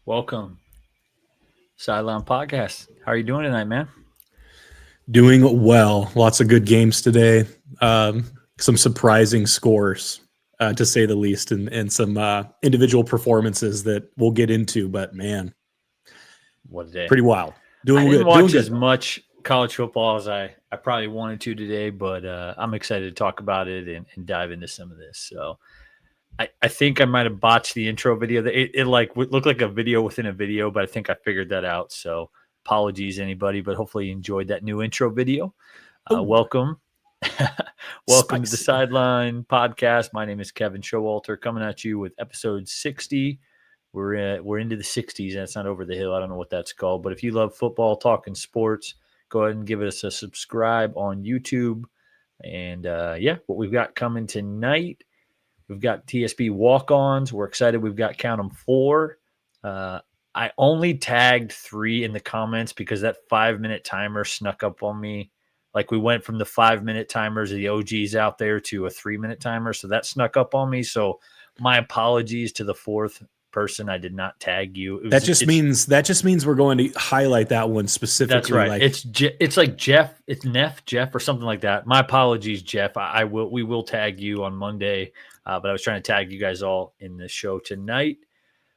Welcome, Sideline Podcast. How are you doing tonight, man? Doing well. Lots of good games today. Some surprising scores, to say the least, and some individual performances that we'll get into. But man, What a day. pretty wild. I Doing didn't good. watch Doing as good. much college football as I probably wanted to today, but I'm excited to talk about it and dive into some of this. So I think I might have botched the intro video. It looked like a video within a video, but I think I figured that out. So apologies, anybody, but hopefully you enjoyed that new intro video. Oh, Welcome. Welcome to the spicy. Sideline Podcast. My name is Kevin Showalter, coming at you with episode 60. We're into the 60s, and it's not over the hill. I don't know what that's called, but if you love football, talking sports, go ahead and give us a subscribe on YouTube. And what we've got coming tonight, we've got TSP Walk Ons. We're excited. We've got count them 4. I only tagged 3 in the comments because that 5-minute timer snuck up on me. Like we went from the 5-minute timers of the OGs out there to a 3-minute timer. So that snuck up on me. So my apologies to the 4th person. I did not tag you. That just means we're going to highlight that one specifically. That's right. Like, it's like Jeff. It's Jeff or something like that. My apologies, Jeff. We will tag you on Monday. But I was trying to tag you guys all in the show tonight.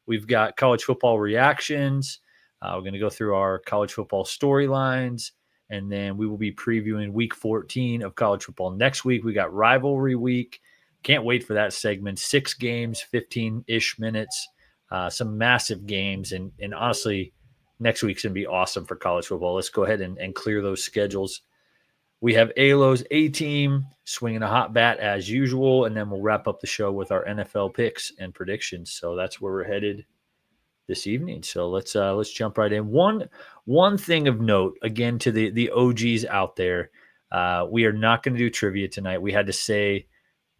We've got college football reactions. We're going to go through our college football storylines. And then we will be previewing week 14 of college football next week. We got rivalry week. Can't wait for that segment. 6 games, 15-ish minutes, some massive games. And honestly, next week's going to be awesome for college football. Let's go ahead and clear those schedules. We have ALO's A-Team swinging a hot bat as usual. And then we'll wrap up the show with our NFL picks and predictions. So that's where we're headed this evening. So let's jump right in. One thing of note, again, to the OGs out there, we are not going to do trivia tonight. We had to say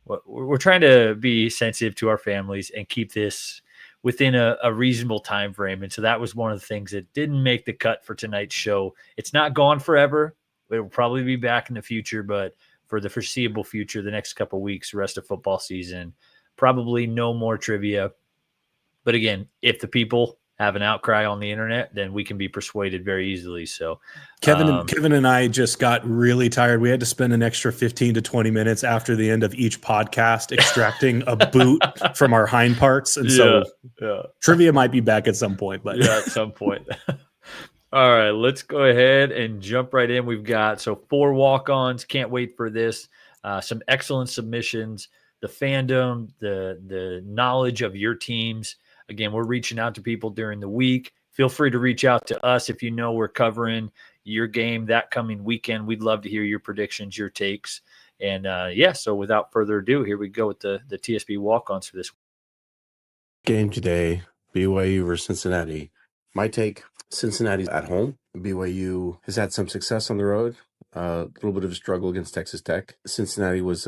we're trying to be sensitive to our families and keep this within a reasonable time frame. And so that was one of the things that didn't make the cut for tonight's show. It's not gone forever. It will probably be back in the future, but for the foreseeable future, the next couple of weeks, rest of football season, probably no more trivia. But again, if the people have an outcry on the internet, then we can be persuaded very easily. So Kevin and I just got really tired. We had to spend an extra 15 to 20 minutes after the end of each podcast extracting a boot from our hind parts. And so trivia might be back at some point. But yeah, at some point. All right, let's go ahead and jump right in. We've got 4 walk-ons. Can't wait for this. Some excellent submissions. The fandom, the knowledge of your teams. Again, we're reaching out to people during the week. Feel free to reach out to us if you know we're covering your game that coming weekend. We'd love to hear your predictions, your takes. And, so without further ado, here we go with the TSP walk-ons for this game today, BYU versus Cincinnati. My take, Cincinnati's at home. BYU has had some success on the road. A little bit of a struggle against Texas Tech. Cincinnati was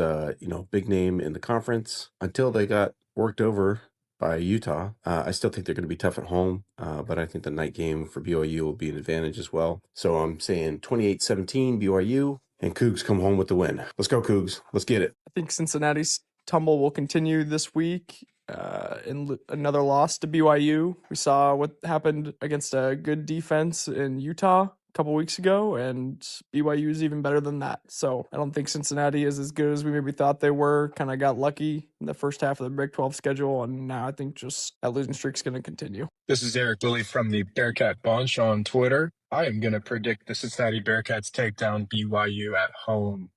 big name in the conference until they got worked over by Utah. I still think they're going to be tough at home, but I think the night game for BYU will be an advantage as well. So I'm saying 28-17 BYU, and Cougs come home with the win. Let's go, Cougs. Let's get it. I think Cincinnati's tumble will continue this week. In another loss to BYU. We saw what happened against a good defense in Utah a couple weeks ago, and BYU is even better than that. So I don't think Cincinnati is as good as we maybe thought they were. Kind of got lucky in the first half of the Big 12 schedule, and now I think just that losing streak's going to continue. This is Eric Lilly from the Bearcat Bunch on Twitter. I am going to predict the Cincinnati Bearcats take down BYU at home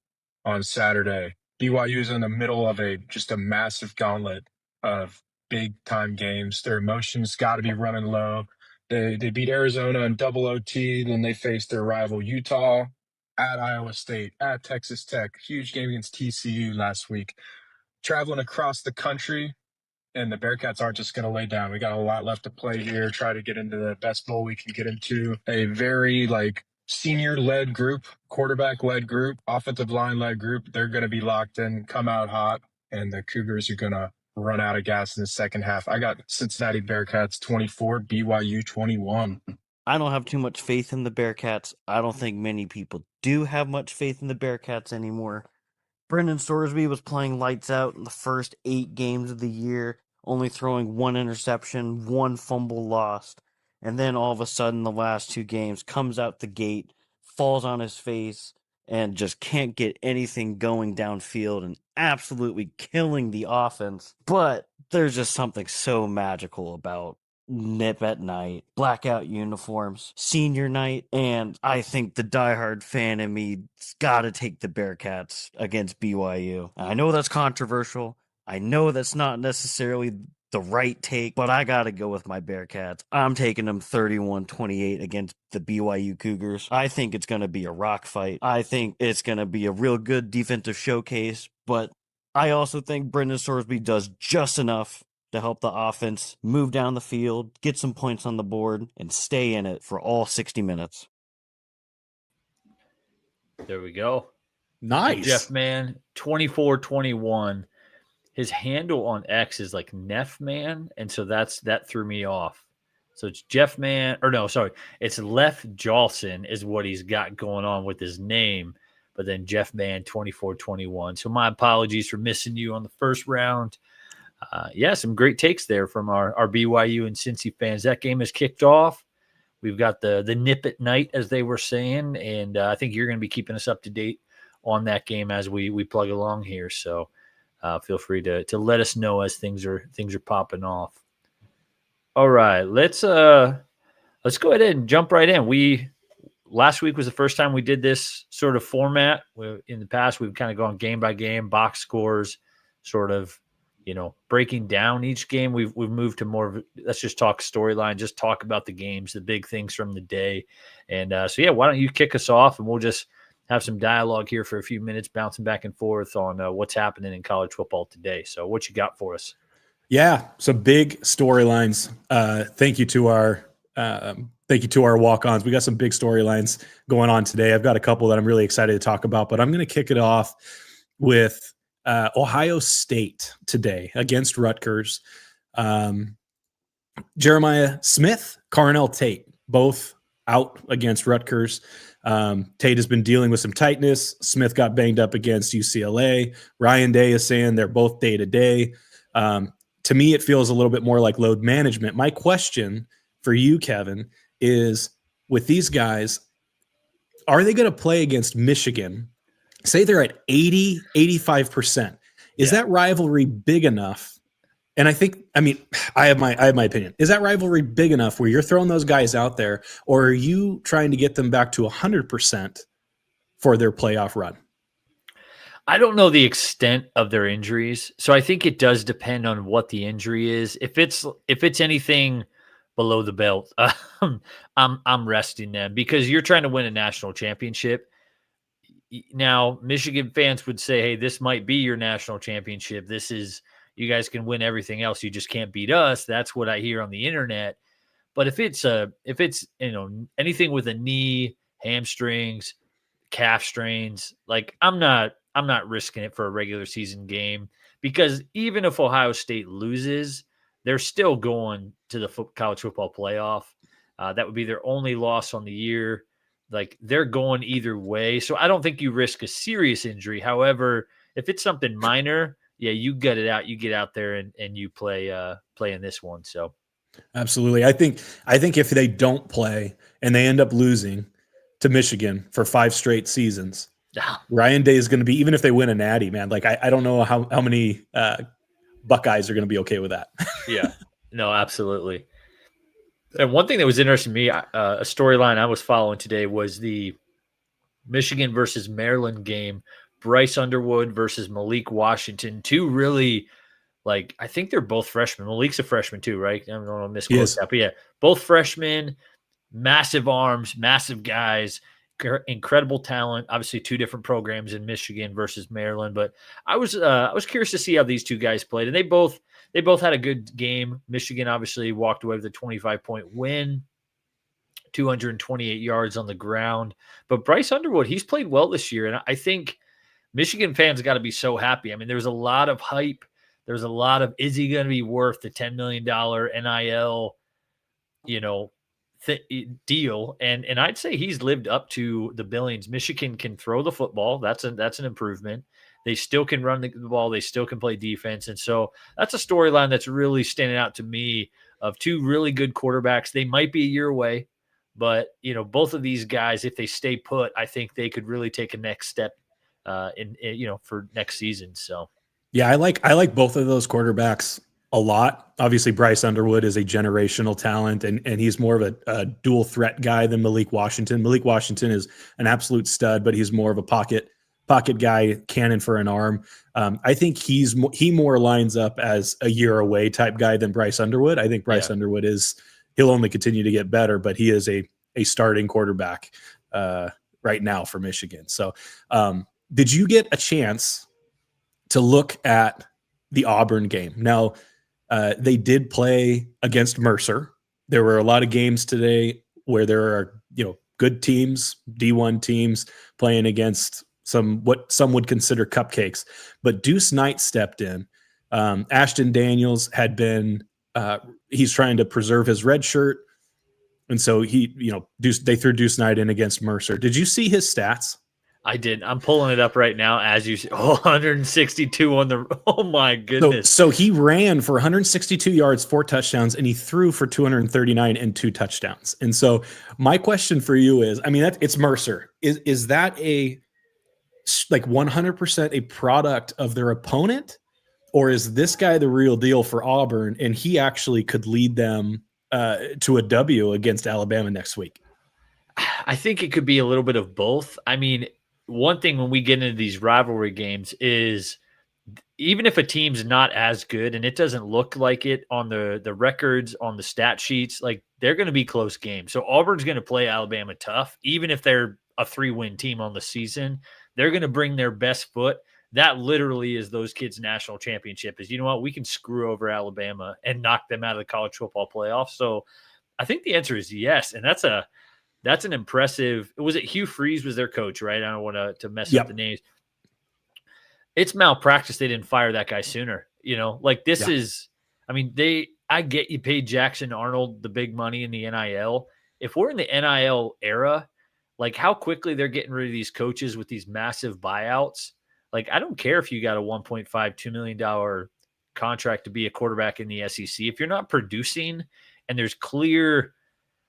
on Saturday. BYU is in the middle of just a massive gauntlet of big-time games. Their emotions got to be running low. They beat Arizona in double OT. Then they faced their rival Utah at Iowa State, at Texas Tech. Huge game against TCU last week. Traveling across the country, and the Bearcats aren't just going to lay down. We got a lot left to play here. Try to get into the best bowl we can get into. A very, senior-led group, quarterback-led group, offensive line-led group. They're going to be locked in, come out hot, and the Cougars are going to run out of gas in the second half. I got Cincinnati Bearcats 24, BYU 21. I don't have too much faith in the Bearcats. I don't think many people do have much faith in the Bearcats anymore. Brendan Sorsby was playing lights out in the first 8 games of the year. only throwing 1 interception, 1 fumble lost. And then all of a sudden, the last 2 games, comes out the gate, falls on his face, and just can't get anything going downfield and absolutely killing the offense. But there's just something so magical about nip at night, blackout uniforms, senior night, and I think the diehard fan in me's got to take the Bearcats against BYU. I know that's controversial. I know that's not necessarily the right take, but I got to go with my Bearcats. I'm taking them 31-28 against the BYU Cougars. I think it's going to be a rock fight. I think it's going to be a real good defensive showcase, but I also think Brendan Sorsby does just enough to help the offense move down the field, get some points on the board, and stay in it for all 60 minutes. There we go. Nice. Jeff Man, 24-21. His handle on X is like Neff Man, and so that threw me off. So it's Jeff Man, or no, sorry, it's Lef Jolson is what he's got going on with his name, but then Jeff Man 24-21. So my apologies for missing you on the first round. Yeah, some great takes there from our BYU and Cincy fans. That game has kicked off. We've got the nip at night, as they were saying, and I think you're going to be keeping us up to date on that game as we plug along here. So feel free to let us know as things are popping off. All right, let's go ahead and jump right in. Last week was the first time we did this sort of format. In the past, we've kind of gone game by game, box scores, sort of, breaking down each game. We've moved to more of let's just talk storyline, just talk about the games, the big things from the day. And so yeah, why don't you kick us off, and we'll just have some dialogue here for a few minutes, bouncing back and forth on what's happening in college football today. So what you got for us? Yeah, some big storylines. Thank you to our walk-ons. We got some big storylines going on today. I've got a couple that I'm really excited to talk about, but I'm going to kick it off with Ohio State today against Rutgers. Jeremiah Smith, Carnell Tate, both out against Rutgers. Tate has been dealing with some tightness. Smith got banged up against UCLA. Ryan Day is saying they're both day-to-day. To me, it feels a little bit more like load management. My question for you, Kevin, is with these guys, are they going to play against Michigan? Say they're at 80, 85%. Is that rivalry big enough? And I have my opinion. Is that rivalry big enough where you're throwing those guys out there, or are you trying to get them back to 100% for their playoff run? I don't know the extent of their injuries, so I think it does depend on what the injury is. If it's anything below the belt, I'm resting them, because you're trying to win a national championship. Now, Michigan fans would say, "Hey, this might be your national championship. This is you guys can win everything else. You just can't beat us." That's what I hear on the internet. But if it's anything with a knee, hamstrings, calf strains, like I'm not risking it for a regular season game, because even if Ohio State loses, they're still going to the college football playoff. That would be their only loss on the year. Like, they're going either way. So I don't think you risk a serious injury. However, if it's something minor, yeah, you gut it out. You get out there and you play in this one. So absolutely. I think if they don't play and they end up losing to Michigan for 5 straight seasons, Ryan Day is going to be, even if they win a natty, man, like I don't know how many Buckeyes are going to be okay with that. Yeah, no, absolutely. And one thing that was interesting to me, a storyline I was following today, was the Michigan versus Maryland game. Bryce Underwood versus Malik Washington. Two really, like, I think they're both freshmen. Malik's a freshman too, right? I don't want to misquote that. But yeah, both freshmen, massive arms, massive guys, incredible talent. Obviously, 2 different programs in Michigan versus Maryland. But I was curious to see how these 2 guys played, and they both had a good game. Michigan obviously walked away with a 25-point win, 228 yards on the ground. But Bryce Underwood, he's played well this year, and I think Michigan fans got to be so happy. I mean, there's a lot of hype. There's a lot of, is he going to be worth the $10 million NIL, deal? And I'd say he's lived up to the billions. Michigan can throw the football. That's an improvement. They still can run the ball. They still can play defense. And so that's a storyline that's really standing out to me of two really good quarterbacks. They might be a year away, but, both of these guys, if they stay put, I think they could really take a next step for next season. So, yeah, I like both of those quarterbacks a lot. Obviously, Bryce Underwood is a generational talent, and he's more of a dual threat guy than Malik Washington. Malik Washington is an absolute stud, but he's more of a pocket guy, cannon for an arm. I think he more lines up as a year away type guy than Bryce Underwood. I think Bryce Underwood he'll only continue to get better, but he is a starting quarterback right now for Michigan. So did you get a chance to look at the Auburn game? Now, they did play against Mercer. There were a lot of games today where there are, good teams, D1 teams playing against what some would consider cupcakes. But Deuce Knight stepped in. Ashton Daniels had been he's trying to preserve his red shirt. And so they threw Deuce Knight in against Mercer. Did you see his stats? I did. I'm pulling it up right now as you say. 162 on the. Oh my goodness! So he ran for 162 yards, 4 touchdowns, and he threw for 239 and 2 touchdowns. And so my question for you is, it's Mercer. Is that a 100% a product of their opponent, or is this guy the real deal for Auburn, and he actually could lead them to a W against Alabama next week? I think it could be a little bit of both. One thing when we get into these rivalry games is even if a team's not as good and it doesn't look like it on the records, on the stat sheets, they're going to be close games. So Auburn's going to play Alabama tough. Even if they're a 3-win team on the season, they're going to bring their best foot. That literally is those kids' national championship is, we can screw over Alabama and knock them out of the college football playoff. So I think the answer is yes. And that's an impressive. Was it Hugh Freeze was their coach, right? I don't want to mess up the names. It's malpractice. They didn't fire that guy sooner. This is. I get you paid Jackson Arnold the big money in the NIL. If we're in the NIL era, how quickly they're getting rid of these coaches with these massive buyouts. I don't care if you got a $1.5-2 million contract to be a quarterback in the SEC. If you're not producing and there's clear.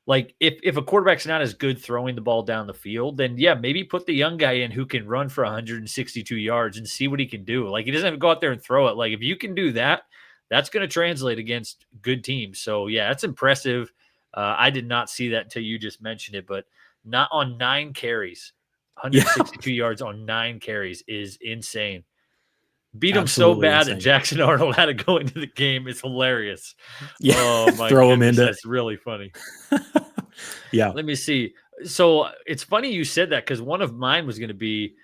If a quarterback's not as good throwing the ball down the field, then maybe put the young guy in who can run for 162 yards and see what he can do. He doesn't have to go out there and throw it. If you can do that, that's going to translate against good teams. So that's impressive. I did not see that until you just mentioned it, but not on 9 carries, 162 yards on 9 carries is insane. Beat him so bad that Jackson Arnold had to go into the game. It's hilarious. Yeah, oh my throw goodness, him into. That's really funny. Yeah. Let me see. So it's funny you said that because one of mine was going to be,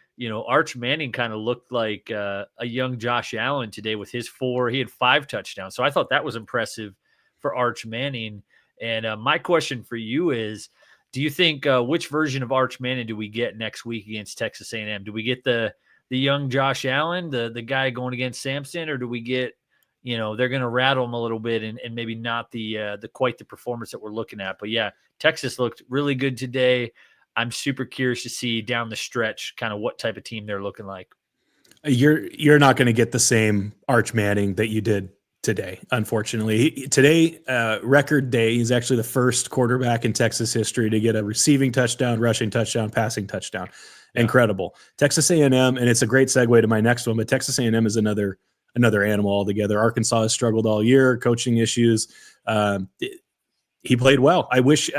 Arch Manning kind of looked like a young Josh Allen today with his 4. He had 5 touchdowns. So I thought that was impressive for Arch Manning. And my question for you is, do you think which version of Arch Manning do we get next week against Texas A&M? Do we get the young Josh Allen, the guy going against Samson, or do we get, they're going to rattle him a little bit and maybe not the quite the performance that we're looking at. But Texas looked really good today. I'm super curious to see down the stretch kind of what type of team they're looking like. You're not going to get the same Arch Manning that you did today, unfortunately. Today, record day, he's actually the first quarterback in Texas history to get a receiving touchdown, rushing touchdown, passing touchdown. Incredible. Texas A&M, and it's a great segue to my next one, but Texas A&M is another animal altogether. Arkansas has struggled all year, coaching issues. He played well. I wish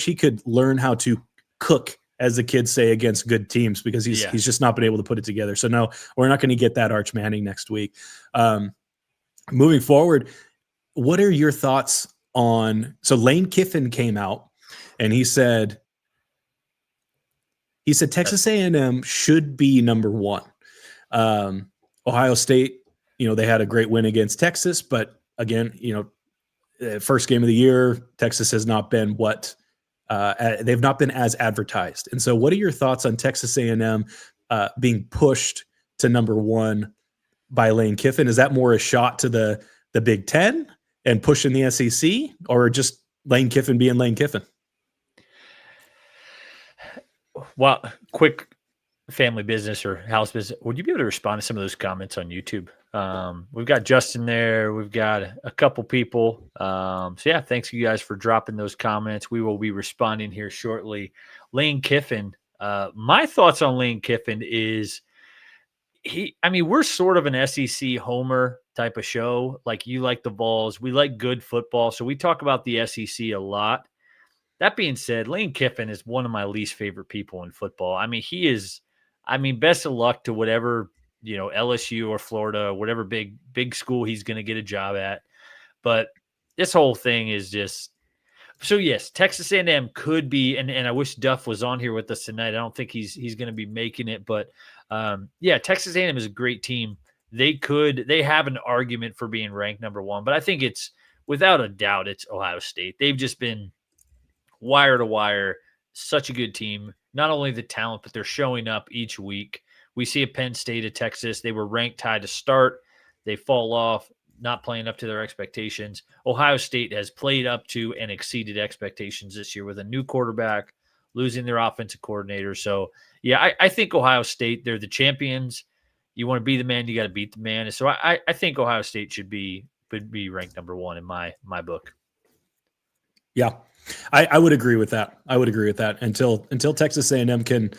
he could learn how to cook, as the kids say, against good teams, because he's just not been able to put it together. So no, we're not going to get that Arch Manning next week. Moving forward, what are your thoughts on? So Lane Kiffin came out and he said Texas A&M should be number 1. Ohio State, they had a great win against Texas, but again, first game of the year, Texas has not been they've not been as advertised. And so what are your thoughts on Texas A&M being pushed to number 1 by Lane Kiffin? Is that more a shot to the Big Ten and pushing the SEC, or just Lane Kiffin being Lane Kiffin? Well, quick family business or house business, would you be able to respond to some of those comments on YouTube? We've got Justin there. We've got a couple people. So yeah, thanks you guys for dropping those comments. We will be responding here shortly. Lane Kiffin. My thoughts on Lane Kiffin is we're sort of an SEC homer type of show. Like, you like the Vols. We like good football. So we talk about the SEC a lot. That being said, Lane Kiffin is one of my least favorite people in football. He is, best of luck to whatever, LSU or Florida, whatever big school he's going to get a job at. But this whole thing is just, so yes, Texas A&M could be, and I wish Duff was on here with us tonight. I don't think he's going to be making it, but Texas A&M is a great team. They have an argument for being ranked number one, but I think it's, without a doubt, it's Ohio State. They've just been wire to wire, such a good team. Not only the talent, but they're showing up each week. We see a Penn State at Texas. They were ranked high to start. They fall off, not playing up to their expectations. Ohio State has played up to and exceeded expectations this year with a new quarterback, losing their offensive coordinator. So, yeah, I think Ohio State, they're the champions. You want to be the man, you got to beat the man. So I think Ohio State should be ranked number one in my book. Yeah, I would agree with that. Until Texas A&M can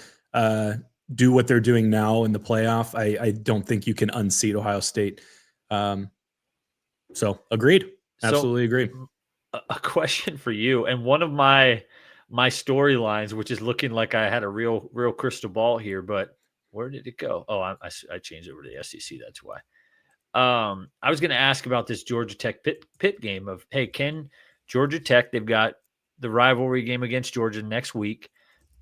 do what they're doing now in the playoff, I don't think you can unseat Ohio State. So agreed. Absolutely agreed. A question for you, and one of my storylines, which is looking like I had a real crystal ball here, but where did it go? Oh, I changed it over to the SEC. That's why. I was going to ask about this Georgia Tech Pitt game of, hey, can Georgia Tech, they've got the rivalry game against Georgia next week,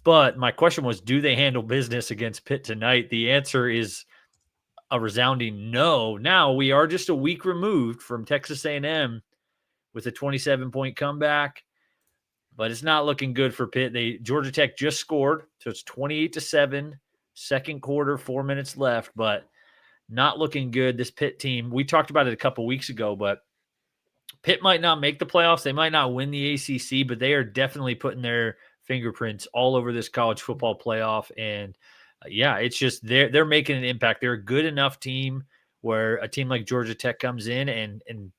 but my question was, do they handle business against Pitt tonight? The answer is a resounding no. Now we are just a week removed from Texas A&M with a 27-point comeback, but it's not looking good for Pitt. Georgia Tech just scored, so it's 28-7, second quarter, 4 minutes left, but not looking good. This Pitt team, we talked about it a couple weeks ago, but Pitt might not make the playoffs. They might not win the ACC, but they are definitely putting their fingerprints all over this college football playoff. And it's just they're making an impact. They're a good enough team where a team like Georgia Tech comes in and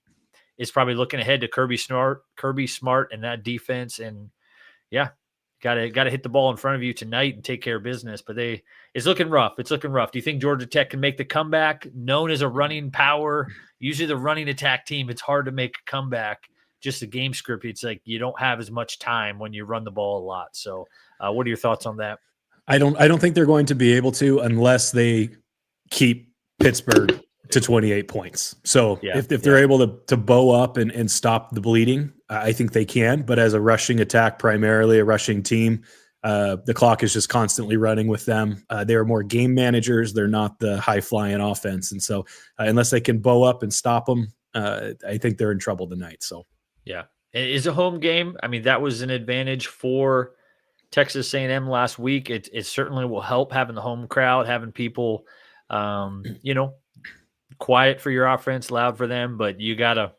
is probably looking ahead to Kirby Smart and that defense. And gotta hit the ball in front of you tonight and take care of business. But it's looking rough. Do you think Georgia Tech can make the comeback? Known as a running power, usually the running attack team, it's hard to make a comeback. Just the game script, it's like you don't have as much time when you run the ball a lot. So what are your thoughts on that? I don't think they're going to be able to unless they keep Pittsburgh to 28 points. So if they're able to bow up and stop the bleeding, I think they can. But as a rushing attack, primarily a rushing team, the clock is just constantly running with them. They're more game managers. They're not the high-flying offense. And so unless they can bow up and stop them, I think they're in trouble tonight. So, yeah. It is a home game. that was an advantage for Texas A&M last week. It certainly will help having the home crowd, having people, quiet for your offense, loud for them, but you gotta.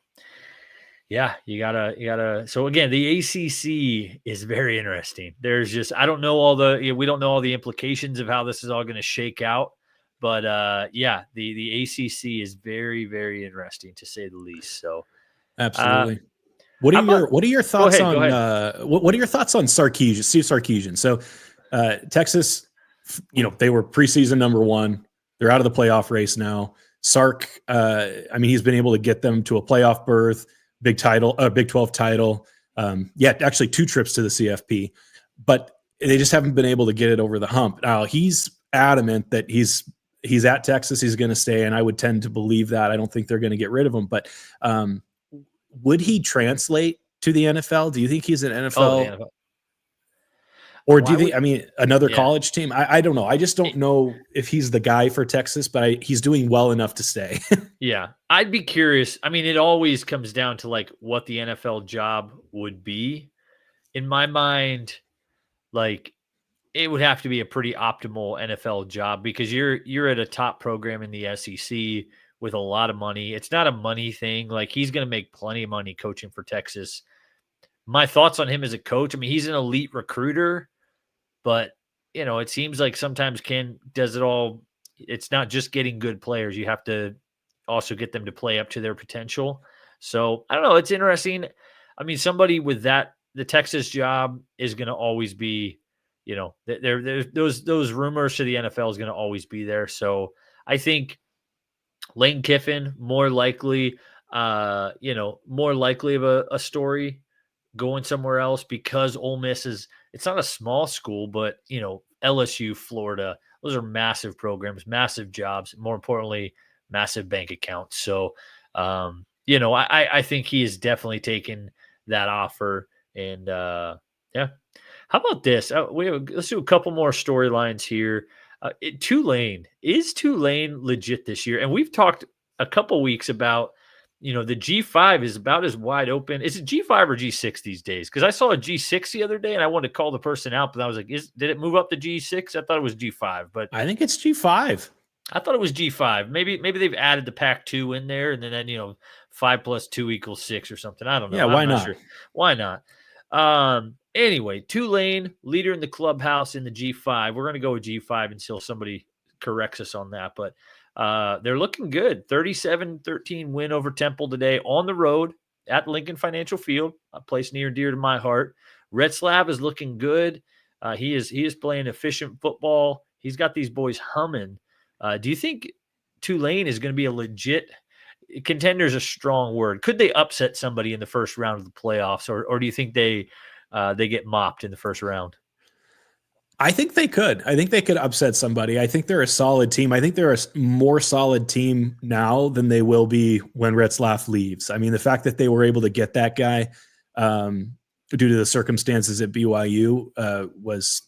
So again, the ACC is very interesting. There's just, we don't know all the implications of how this is all going to shake out, but the ACC is very, very interesting to say the least. So absolutely. What are your thoughts on what are your thoughts on Sarkisian, Steve Sarkisian? So Texas, they were preseason number one. They're out of the playoff race now. Sark, he's been able to get them to a playoff berth, Big 12 title. Actually 2 trips to the CFP, but they just haven't been able to get it over the hump. Now he's adamant that he's at Texas. He's going to stay. And I would tend to believe that. I don't think they're going to get rid of him, but would he translate to the NFL? Do you think he's an NFL? Or do you think, another college team? I don't know. I just don't know if he's the guy for Texas, but he's doing well enough to stay. Yeah. I'd be curious. It always comes down to like what the NFL job would be. In my mind, like it would have to be a pretty optimal NFL job because you're at a top program in the SEC with a lot of money. It's not a money thing. Like he's going to make plenty of money coaching for Texas. My thoughts on him as a coach, he's an elite recruiter, but it seems like sometimes Ken does it all. It's not just getting good players. You have to also get them to play up to their potential. So I don't know. It's interesting. I mean, somebody with the Texas job is going to always be, there's those rumors to the NFL is going to always be there. So I think Lane Kiffin more likely, more likely of a story going somewhere else because Ole Miss it's not a small school, but LSU, Florida, those are massive programs, massive jobs, more importantly, massive bank accounts. So, I think he is definitely taken that offer. And yeah, how about this? Let's do a couple more storylines here. Tulane, is Tulane legit this year? And we've talked a couple weeks about, the G5 is about as wide open. Is it G5 or G6 these days? Because I saw a G6 the other day and I wanted to call the person out, but I was like, did it move up to G6? I thought it was G5, but I think it's G5. I thought it was G5. Maybe they've added the Pac-2 in there, and then 5 + 2 = 6 or something. I don't know. Yeah, why not? Sure. Why not? Anyway, Tulane, leader in the clubhouse in the G5. We're going to go with G5 until somebody corrects us on that. But they're looking good. 37-13 win over Temple today on the road at Lincoln Financial Field, a place near and dear to my heart. Retzlaff is looking good. He is playing efficient football. He's got these boys humming. Do you think Tulane is going to be a legit contender? Is a strong word. Could they upset somebody in the first round of the playoffs, or do you think they get mopped in the first round? I think they could. I think they could upset somebody. I think they're a solid team. I think they're a more solid team now than they will be when Retzlaff leaves. I mean, the fact that they were able to get that guy due to the circumstances at BYU was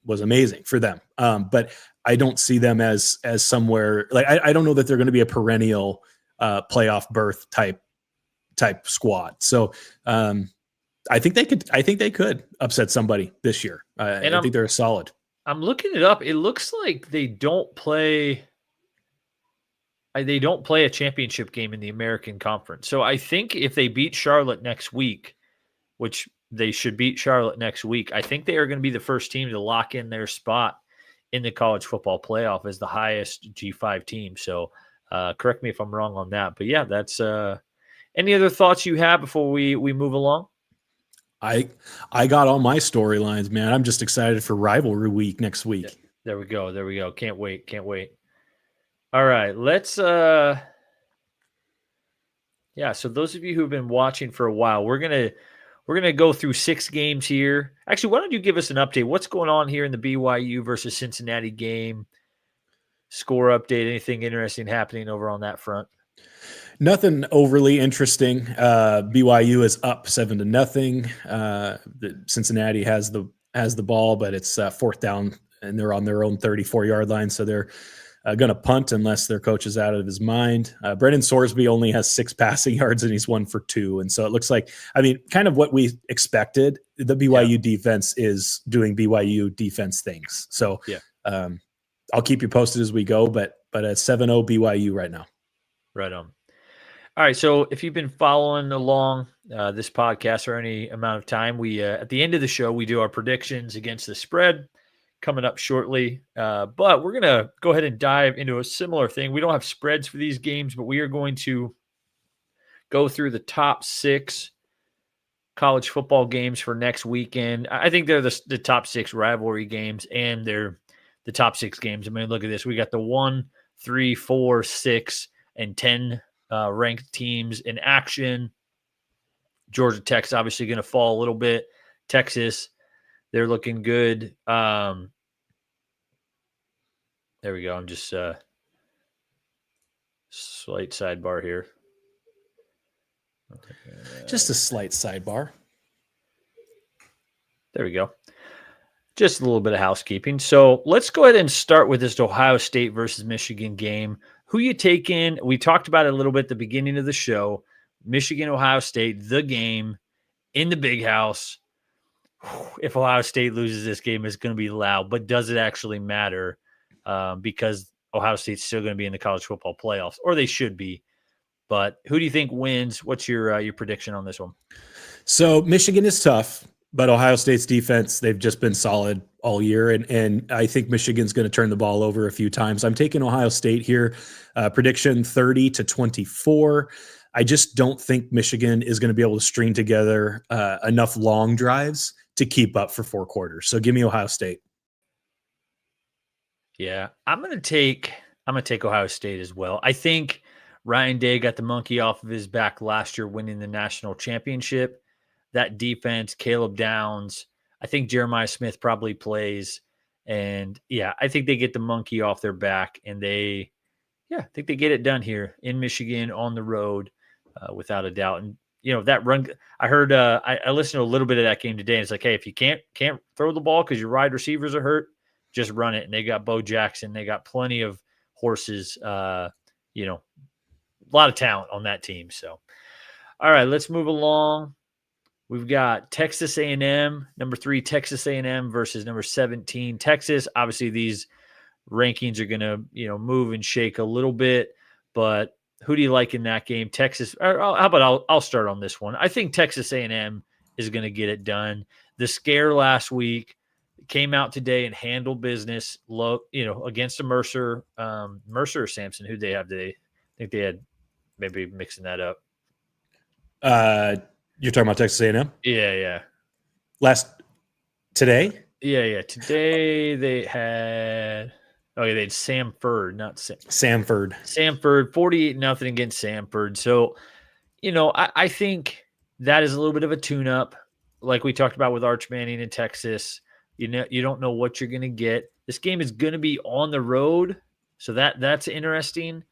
amazing for them. But I don't see them as somewhere like I don't know that they're going to be a perennial playoff berth type squad. So I think they could upset somebody this year. I think they're solid. I'm looking it up. It looks like they don't play a championship game in the American Conference. So I think if they beat Charlotte next week, which they should beat Charlotte next week, I think they are going to be the first team to lock in their spot in the college football playoff as the highest G5 team. So correct me if I'm wrong on that. But yeah, that's any other thoughts you have before we move along? I got all my storylines, man. I'm just excited for Rivalry Week next week. Yeah, there we go. Can't wait. All right, let's so those of you who've been watching for a while, we're gonna go through 6 games here. Actually, why don't you give us an update? What's going on here in the BYU versus Cincinnati game? Score update, anything interesting happening over on that front? Nothing overly interesting. BYU is up 7-0. Cincinnati has the ball, but it's 4th down, and they're on their own 34-yard line, so they're going to punt unless their coach is out of his mind. Brendan Sorsby only has 6 passing yards, and he's 1 for 2. And so it looks like, kind of what we expected. The BYU defense is doing BYU defense things. So I'll keep you posted as we go, but it's 7-0 BYU right now. Right on. All right, so if you've been following along this podcast for any amount of time, we at the end of the show, we do our predictions against the spread coming up shortly. But we're going to go ahead and dive into a similar thing. We don't have spreads for these games, but we are going to go through the top 6 college football games for next weekend. I think they're the top 6 rivalry games, and they're the top 6 games. I mean, look at this. We got the 1, 3, 4, 6, and 10 ranked teams in action. Georgia Tech's obviously going to fall a little bit. Texas, they're looking good. There we go. I'm just slight sidebar here. Just a slight sidebar. There we go. Just a little bit of housekeeping. So let's go ahead and start with this Ohio State versus Michigan game. Who you taking? We talked about it a little bit at the beginning of the show. Michigan, Ohio State, the game in the big house. If Ohio State loses this game, it's going to be loud. But does it actually matter? Because Ohio State's still going to be in the college football playoffs, or they should be. But who do you think wins? What's your prediction on this one? So Michigan is tough. But Ohio State's defense, they've just been solid all year. And I think Michigan's going to turn the ball over a few times. I'm taking Ohio State here. Prediction 30-24. I just don't think Michigan is going to be able to string together enough long drives to keep up for 4 quarters. So give me Ohio State. Yeah, I'm gonna take Ohio State as well. I think Ryan Day got the monkey off of his back last year winning the national championship. That defense, Caleb Downs, I think Jeremiah Smith probably plays. And yeah, I think they get the monkey off their back, and I think they get it done here in Michigan on the road, without a doubt. And that run, I heard, I listened to a little bit of that game today, and it's like, hey, if you can't throw the ball because your wide receivers are hurt, just run it. And they got Bo Jackson, they got plenty of horses, a lot of talent on that team. So, all right, let's move along. We've got Texas A&M, number 3, Texas A&M versus number 17, Texas. Obviously, these rankings are going to, move and shake a little bit. But who do you like in that game? Texas. Or how about I'll start on this one. I think Texas A&M is going to get it done. The scare last week came out today and handled business. Against a Mercer or Sampson. Who they have today? I think they had, maybe mixing that up. You're talking about Texas A&M? Yeah. Today? Yeah. Today they had they had Samford, not Samford. 48-0 against Samford. So, I think that is a little bit of a tune-up, like we talked about with Arch Manning in Texas. You don't know what you're going to get. This game is going to be on the road, so that's interesting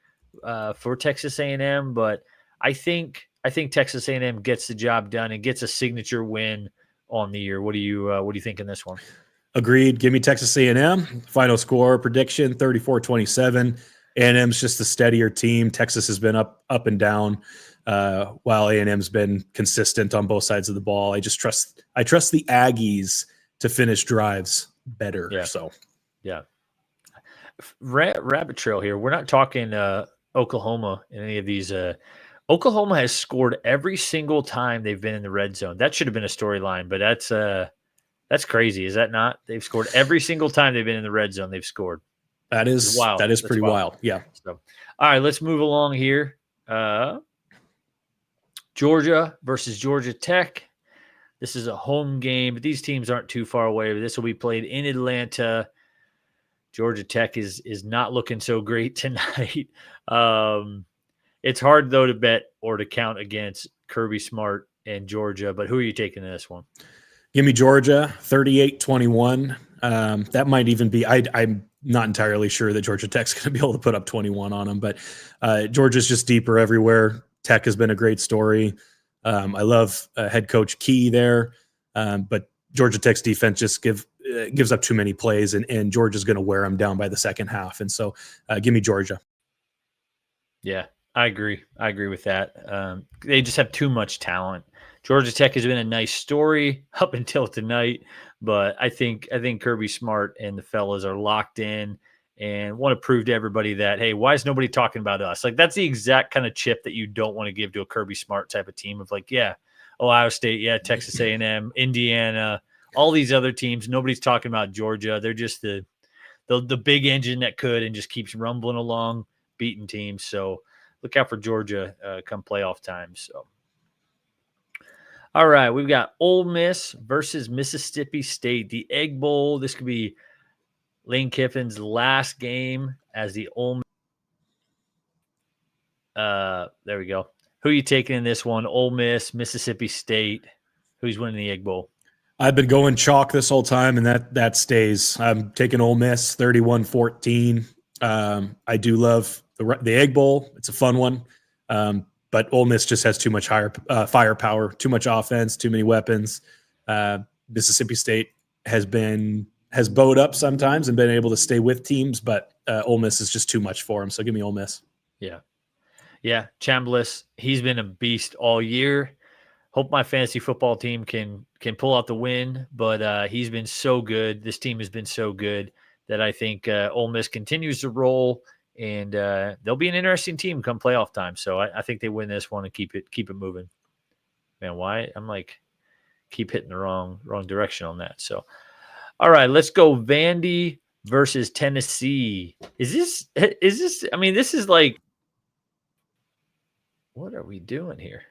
for Texas A&M. But I think Texas A&M gets the job done and gets a signature win on the year. What do you think in this one? Agreed. Give me Texas A&M. Final score prediction 34-27. A&M's just a steadier team. Texas has been up and down, while A&M's been consistent on both sides of the ball. I trust the Aggies to finish drives better. Yeah. So, yeah. Rabbit trail here. We're not talking Oklahoma in any of these. Oklahoma has scored every single time they've been in the red zone. That should have been a storyline, but that's crazy. Is that not? They've scored every single time they've been in the red zone. They've scored. That is wild. That is pretty wild. Yeah. So, all right, let's move along here. Georgia versus Georgia Tech. This is a home game, but these teams aren't too far away. This will be played in Atlanta. Georgia Tech is not looking so great tonight. It's hard, though, to bet or to count against Kirby Smart and Georgia, but who are you taking in this one? Give me Georgia, 38-21. That might even be I'm not entirely sure that Georgia Tech's going to be able to put up 21 on them, but Georgia's just deeper everywhere. Tech has been a great story. I love head coach Key there, but Georgia Tech's defense just gives up too many plays, and Georgia's going to wear them down by the second half. And so give me Georgia. Yeah, I agree. I agree with that. They just have too much talent. Georgia Tech has been a nice story up until tonight, but I think Kirby Smart and the fellas are locked in and want to prove to everybody that, hey, why is nobody talking about us? Like, that's the exact kind of chip that you don't want to give to a Kirby Smart type of team of like, yeah, Ohio State, yeah, Texas A&M, Indiana, all these other teams. Nobody's talking about Georgia. They're just the big engine that could and just keeps rumbling along, beating teams. So look out for Georgia come playoff time. So, all right, we've got Ole Miss versus Mississippi State, the Egg Bowl. This could be Lane Kiffin's last game as the Ole Miss. There we go. Who are you taking in this one? Ole Miss, Mississippi State. Who's winning the Egg Bowl? I've been going chalk this whole time, and that stays. I'm taking Ole Miss, 31-14. I do love the Egg Bowl. It's a fun one, but Ole Miss just has too much higher firepower, too much offense, too many weapons. Mississippi State has bowed up sometimes and been able to stay with teams, but Ole Miss is just too much for him. So give me Ole Miss. Yeah. Chambliss, he's been a beast all year. Hope my fantasy football team can pull out the win, but he's been so good. This team has been so good that I think Ole Miss continues to roll, and they'll be an interesting team come playoff time. So I think they win this one and keep it moving. Man, why? I'm like, keep hitting the wrong direction on that. So, all right, let's go Vandy versus Tennessee. Is this, I mean, this is like, what are we doing here?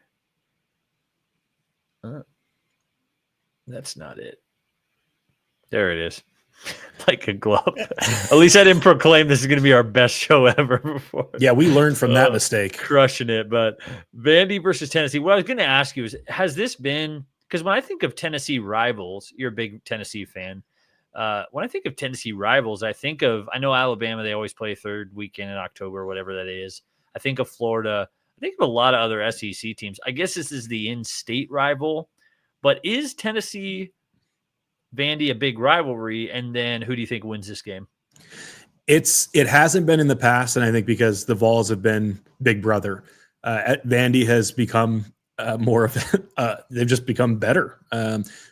That's not it. There it is. Like a glove. At least I didn't proclaim this is going to be our best show ever before. Yeah, we learned from that mistake. Crushing it. But Vandy versus Tennessee. What I was going to ask you is, has this been, because when I think of Tennessee rivals, you're a big Tennessee fan. When I think of Tennessee rivals, I know Alabama, they always play third weekend in October, whatever that is. I think of Florida. I think of a lot of other SEC teams. I guess this is the in-state rival. But is Tennessee Vandy a big rivalry? And then who do you think wins this game? It hasn't been in the past, and I think because the Vols have been big brother. Vandy has become more of they've just become better.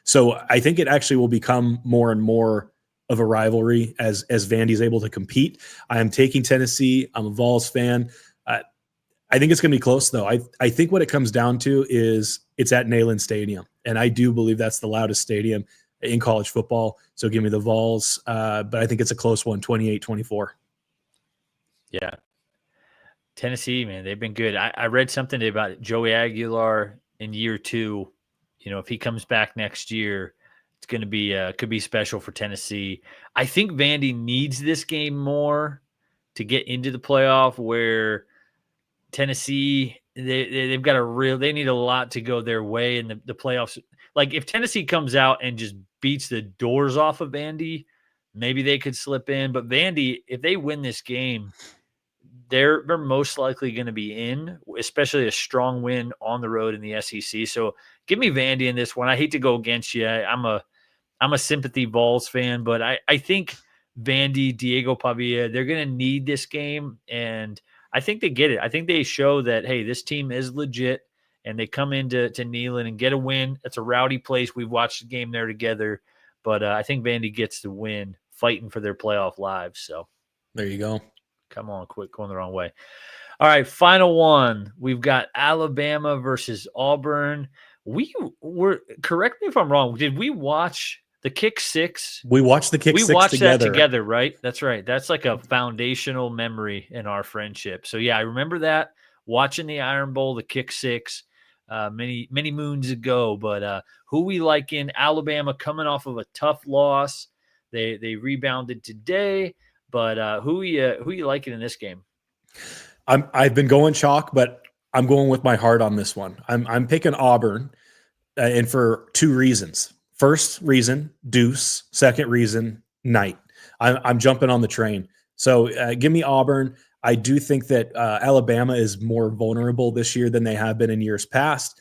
So I think it actually will become more and more of a rivalry as Vandy's able to compete. I am taking Tennessee. I'm a Vols fan. I think it's going to be close, though. I think what it comes down to is it's at Neyland Stadium, and I do believe that's the loudest stadium in college football. So give me the Vols, but I think it's a close one, 28-24. Yeah. Tennessee, man, they've been good. I read something about Joey Aguilar in year 2. You know, if he comes back next year, it's going to be could be special for Tennessee. I think Vandy needs this game more to get into the playoff, where Tennessee, they've got they need a lot to go their way in the playoffs. Like if Tennessee comes out and just beats the doors off of Vandy, maybe they could slip in. But Vandy, if they win this game, they're most likely going to be in, especially a strong win on the road in the SEC. So give me Vandy in this one. I hate to go against you. I'm a sympathy Vols fan, but I think Vandy, Diego Pavia, they're going to need this game, and I think they get it. I think they show that, hey, this team is legit, and they come into Neyland and get a win. It's a rowdy place. We've watched the game there together, but I think Vandy gets the win, fighting for their playoff lives. So there you go. Come on, quit going the wrong way. All right, final one. We've got Alabama versus Auburn. Correct me if I'm wrong. Did we watch the Kick Six? We watched the Kick Six together. We watched that together, right? That's right. That's like a foundational memory in our friendship. So, yeah, I remember that, watching the Iron Bowl, the Kick Six, many moons ago. But who we like in Alabama, coming off of a tough loss. They rebounded today. But who you liking in this game? I've been going chalk, but I'm going with my heart on this one. I'm picking Auburn, and for 2 reasons. First reason, Deuce. Second reason, Knight. I'm jumping on the train. So give me Auburn. I do think that Alabama is more vulnerable this year than they have been in years past.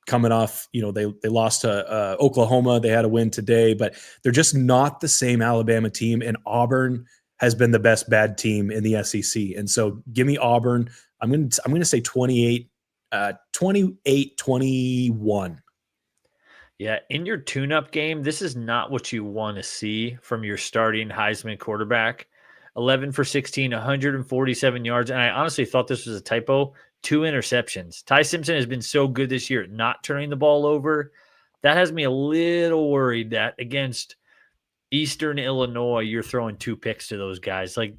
Coming off, they lost to Oklahoma. They had a win today, but they're just not the same Alabama team. And Auburn has been the best bad team in the SEC. And so give me Auburn. I'm going to say 28-21. Yeah, in your tune-up game, this is not what you want to see from your starting Heisman quarterback. 11 for 16, 147 yards. And I honestly thought this was a typo. 2 interceptions. Ty Simpson has been so good this year at not turning the ball over. That has me a little worried that against Eastern Illinois, you're throwing 2 picks to those guys. Like,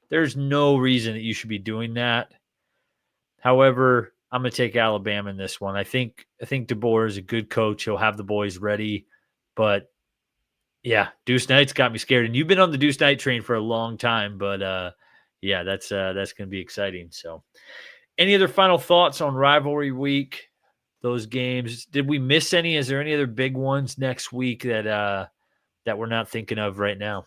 there's no reason that you should be doing that. However, I'm going to take Alabama in this one. I think DeBoer is a good coach. He'll have the boys ready. But, yeah, Deuce Knight's got me scared. And you've been on the Deuce Knight train for a long time. But, yeah, that's going to be exciting. So, any other final thoughts on rivalry week, those games? Did we miss any? Is there any other big ones next week that we're not thinking of right now?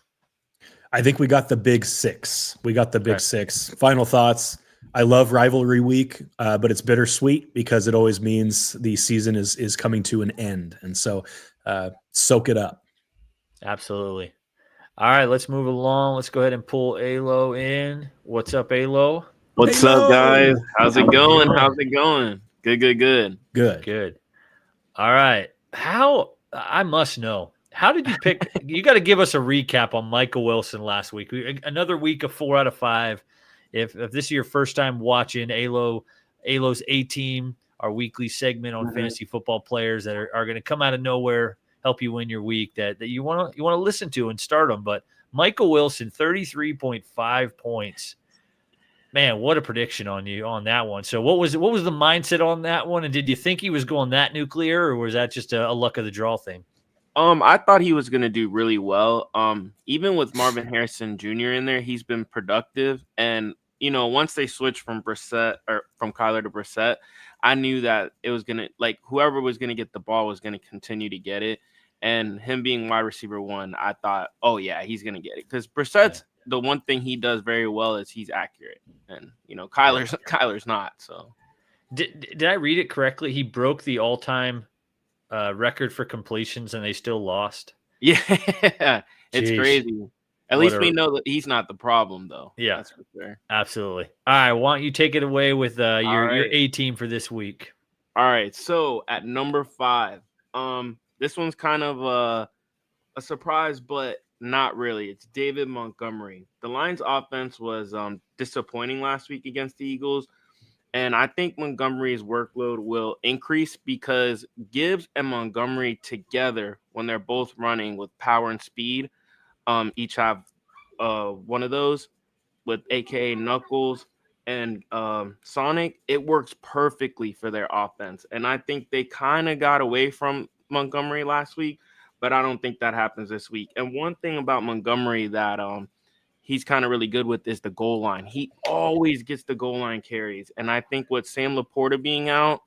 I think we got the big 6. We got the big 6. Final thoughts. I love rivalry week, but it's bittersweet because it always means the season is coming to an end. And so soak it up. Absolutely. All right, let's move along. Let's go ahead and pull Alo in. What's up, Alo? What's up, guys? How's it going? Good. All right. I must know. How did you pick? You got to give us a recap on Michael Wilson last week. Another week of 4 out of 5. If this is your first time watching Alo's A-team, our weekly segment on fantasy football players that are going to come out of nowhere, help you win your week that you want to listen to and start them. But Michael Wilson, 33.5 points. Man, what a prediction on you on that one. So what was the mindset on that one? And did you think he was going that nuclear, or was that just a luck of the draw thing? I thought he was going to do really well. Even with Marvin Harrison Jr. in there, he's been productive. And, once they switched from Kyler to Brissett, I knew that it was going to, whoever was going to get the ball was going to continue to get it. And him being wide receiver 1, I thought, oh, yeah, he's going to get it. Because Brissett's the one thing he does very well is he's accurate. And, Kyler's not. So Did I read it correctly? He broke the all-time record for completions and they still lost. Yeah, it's crazy. At least we know that he's not the problem, though. Yeah, that's for sure. Absolutely. All right, why don't you take it away with your A team for this week? All right, so at number 5, this one's kind of a surprise, but not really. It's David Montgomery. The Lions' offense was disappointing last week against the Eagles. And I think Montgomery's workload will increase because Gibbs and Montgomery together, when they're both running with power and speed, each have one of those with AKA Knuckles and Sonic. It works perfectly for their offense. And I think they kind of got away from Montgomery last week, but I don't think that happens this week. And one thing about Montgomery that he's kind of really good with is the goal line. He always gets the goal line carries. And I think with Sam Laporta being out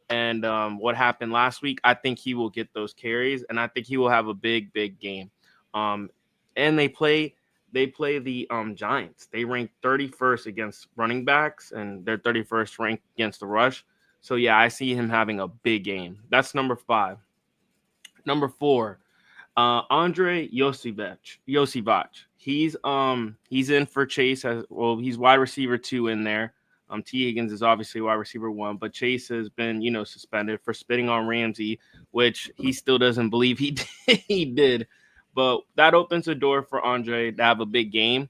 and what happened last week, I think he will get those carries. And I think he will have a big, big game. And they play the Giants. They rank 31st against running backs, and they're 31st ranked against the rush. So, yeah, I see him having a big game. That's number 5. Number 4. Andre Josivach. He's in for Chase he's wide receiver 2 in there. T. Higgins is obviously wide receiver 1, but Chase has been, suspended for spitting on Ramsey, which he still doesn't believe he did. But that opens the door for Andre to have a big game,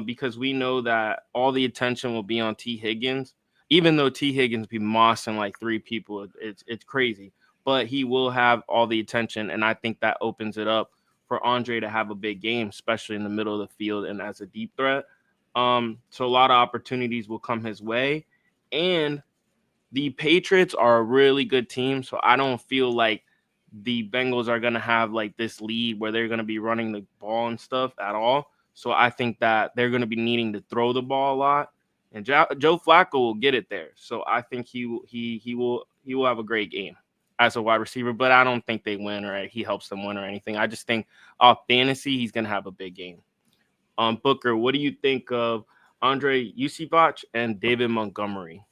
because we know that all the attention will be on T. Higgins, even though T. Higgins be mossing like 3 people. It's crazy. But he will have all the attention, and I think that opens it up for Andre to have a big game, especially in the middle of the field and as a deep threat. So a lot of opportunities will come his way. And the Patriots are a really good team, so I don't feel like the Bengals are going to have like this lead where they're going to be running the ball and stuff at all. So I think that they're going to be needing to throw the ball a lot. And Joe Flacco will get it there. So I think he will have a great game as a wide receiver, but I don't think they win or he helps them win or anything. I just think off fantasy, he's going to have a big game. Booker, what do you think of Andre Josivach and David Montgomery?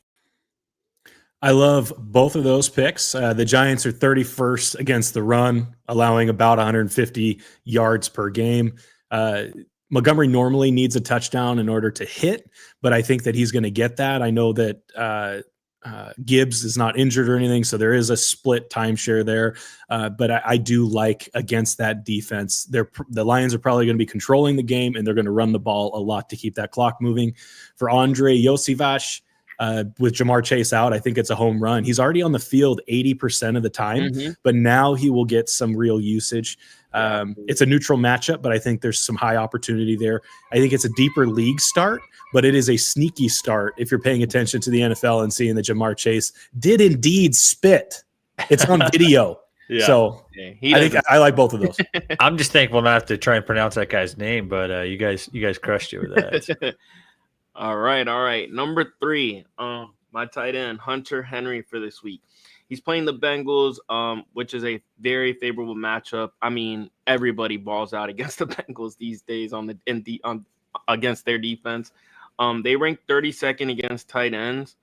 I love both of those picks. The Giants are 31st against the run, allowing about 150 yards per game. Montgomery normally needs a touchdown in order to hit, but I think that he's going to get that. I know that Gibbs is not injured or anything, so there is a split timeshare there. But I do like against that defense. The Lions are probably going to be controlling the game, and they're going to run the ball a lot to keep that clock moving. For Andre Josivach, with Jamar Chase out, I think it's a home run. He's already on the field 80% of the time, but now he will get some real usage. It's a neutral matchup, but I think there's some high opportunity there. I think it's a deeper league start, but it is a sneaky start if you're paying attention to the NFL and seeing that Jamar Chase did indeed spit. It's on video. So I think I like both of those. I'm just thankful not to try and pronounce that guy's name, but you guys crushed it with that. All right. Number 3, my tight end, Hunter Henry for this week. He's playing the Bengals, which is a very favorable matchup. I mean, everybody balls out against the Bengals these days against their defense. They rank 32nd against tight ends,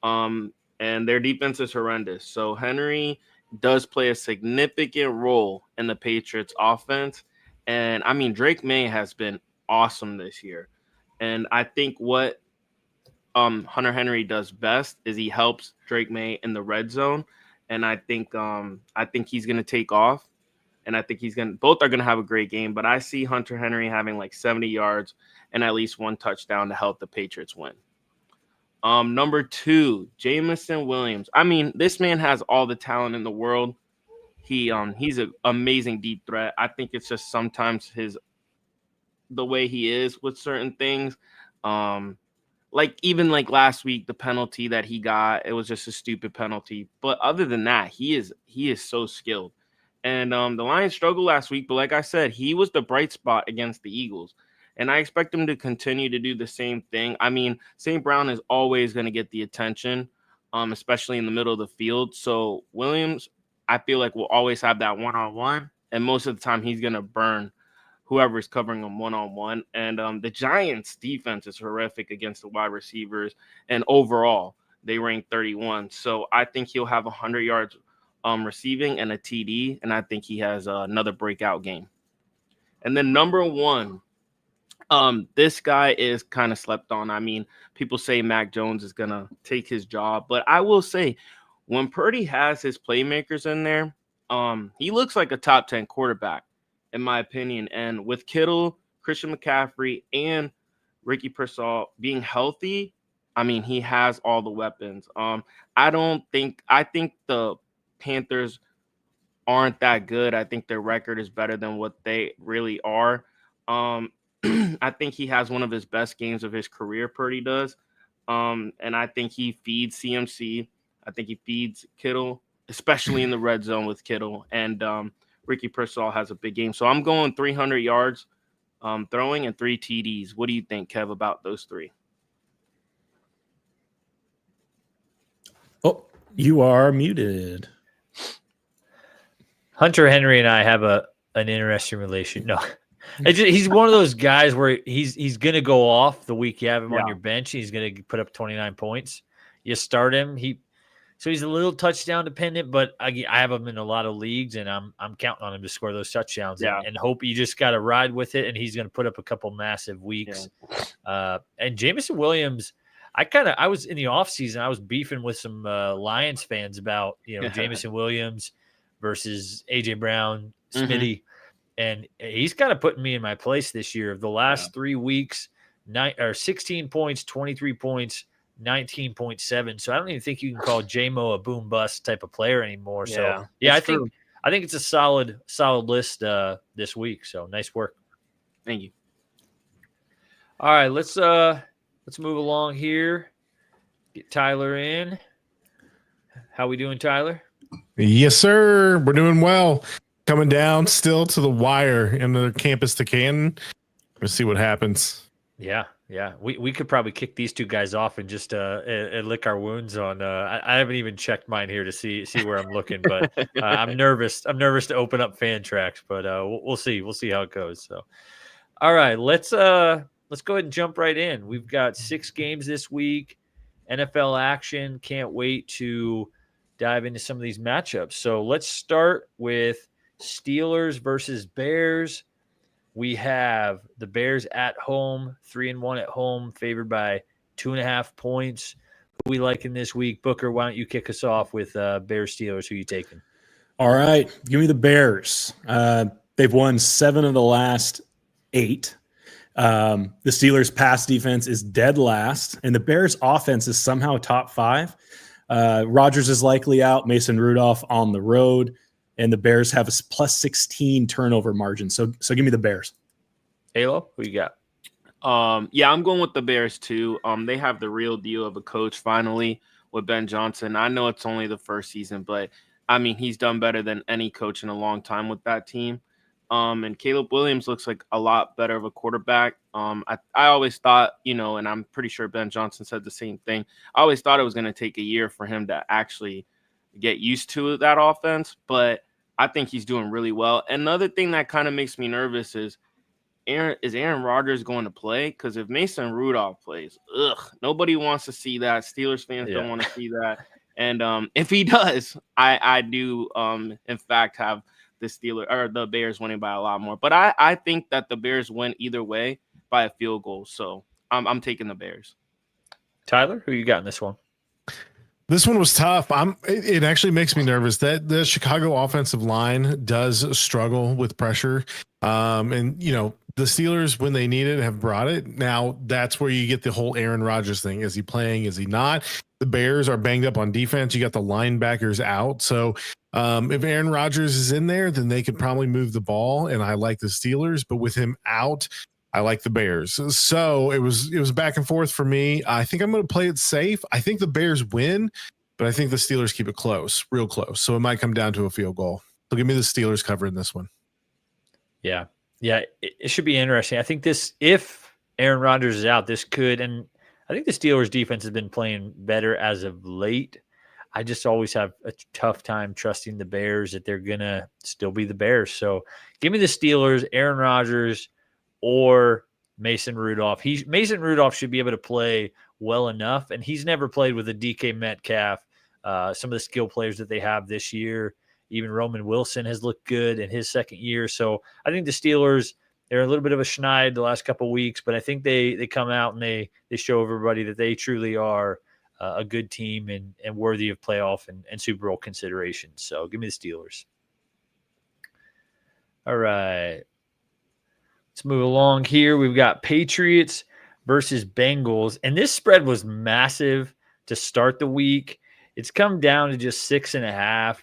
and their defense is horrendous. So Henry does play a significant role in the Patriots offense. And I mean, Drake May has been awesome this year. And I think what Hunter Henry does best is he helps Drake May in the red zone. And I think he's going to take off. And I think both are going to have a great game. But I see Hunter Henry having like 70 yards and at least 1 touchdown to help the Patriots win. Number 2, Jamison Williams. I mean, this man has all the talent in the world. He's an amazing deep threat. I think it's just sometimes the way he is with certain things. Like even like last week, the penalty that he got, it was just a stupid penalty. But other than that, he is so skilled. And the Lions struggled last week, but like I said, he was the bright spot against the Eagles. And I expect him to continue to do the same thing. I mean, St. Brown is always going to get the attention, especially in the middle of the field. So Williams, I feel like, will always have that one-on-one. And most of the time, he's going to burn whoever is covering him one-on-one. And the Giants' defense is horrific against the wide receivers. And overall, they rank 31. So I think he'll have 100 yards receiving and a TD. And I think he has another breakout game. And then number 1, this guy is kind of slept on. I mean, people say Mac Jones is going to take his job. But I will say, when Purdy has his playmakers in there, he looks like a top 10 quarterback, in my opinion. And with Kittle, Christian McCaffrey, and Ricky Pearsall being healthy, I mean, he has all the weapons. I think the Panthers aren't that good. I think their record is better than what they really are. I think he has one of his best games of his career, Purdy does. And I think he feeds CMC. I think he feeds Kittle, especially in the red zone with Kittle. And Ricky Pearsall has a big game. So I'm going 300 yards throwing and 3 TDs. What do you think, Kev, about those 3? Oh, you are muted. Hunter Henry and I have an interesting relation. No. He's one of those guys where he's going to go off the week you have him on your bench. He's going to put up 29 points. You start him. So he's a little touchdown dependent, but I have him in a lot of leagues, and I'm counting on him to score those touchdowns and hope you just got to ride with it, and he's going to put up a couple massive weeks. Yeah. And Jamison Williams, I was in the offseason, I was beefing with some Lions fans about, Jamison Williams versus A.J. Brown, Smitty. Mm-hmm. And he's kind of putting me in my place this year. The last 3 weeks, 16 points, 23 points, 19.7. So I don't even think you can call J-Mo a boom bust type of player anymore. So I think it's a solid list this week. So nice work. Thank you. All right, let's move along here. Get Tyler in. How we doing, Tyler? Yes, sir. We're doing well. Coming down still to the wire in the campus to Canton. Let's see what happens. Yeah. We could probably kick these 2 guys off and just lick our wounds on. I haven't even checked mine here to see where I'm looking, but I'm nervous. I'm nervous to open up fan tracks, but we'll see. We'll see how it goes. So, all right, let's go ahead and jump right in. We've got 6 games this week, NFL action. Can't wait to dive into some of these matchups. So let's start with Steelers versus Bears. We have the Bears at home, 3-1 at home, favored by 2.5 points. Who we liking this week? Booker, why don't you kick us off with Bears Steelers? Who you taking? All right, give me the Bears. They've won 7 of the last 8. The Steelers' pass defense is dead last, and the Bears' offense is somehow top 5. Rodgers is likely out. Mason Rudolph on the road. And the Bears have a plus 16 turnover margin. So give me the Bears. Halo, who you got? I'm going with the Bears too. They have the real deal of a coach finally with Ben Johnson. I know it's only the first season, but I mean, he's done better than any coach in a long time with that team. And Caleb Williams looks like a lot better of a quarterback. I always thought, and I'm pretty sure Ben Johnson said the same thing. I always thought it was going to take a year for him to actually get used to that offense, but I think he's doing really well. Another thing that kind of makes me nervous is Aaron Rodgers going to play? Because if Mason Rudolph plays, nobody wants to see that. Steelers fans don't want to see that. And if he does, I do in fact have the Bears winning by a lot more. But I think that the Bears win either way by a field goal. So I'm taking the Bears. Tyler, who you got in this one? This one was tough. It actually makes me nervous that the Chicago offensive line does struggle with pressure. And the Steelers, when they need it, have brought it. Now, that's where you get the whole Aaron Rodgers thing. Is he playing? Is he not? The Bears are banged up on defense. You got the linebackers out. So if Aaron Rodgers is in there, then they could probably move the ball, and I like the Steelers. But with him out, I like the Bears. So it was back and forth for me. I think I'm going to play it safe. I think the Bears win, but I think the Steelers keep it close, real close. So it might come down to a field goal. So give me the Steelers covering this one. Yeah. Yeah, it should be interesting. I think if Aaron Rodgers is out, this could, and I think the Steelers defense has been playing better as of late. I just always have a tough time trusting the Bears that they're going to still be the Bears. So give me the Steelers, Aaron Rodgers, or Mason Rudolph. Mason Rudolph should be able to play well enough, and he's never played with a DK Metcalf. Some of the skill players that they have this year, even Roman Wilson has looked good in his second year. So I think the Steelers, they're a little bit of a schneid the last couple of weeks, but I think they come out and they show everybody that they truly are a good team and worthy of playoff and Super Bowl consideration. So give me the Steelers. All right. Let's move along here. We've got Patriots versus Bengals, and this spread was massive to start the week. It's come down to just 6.5.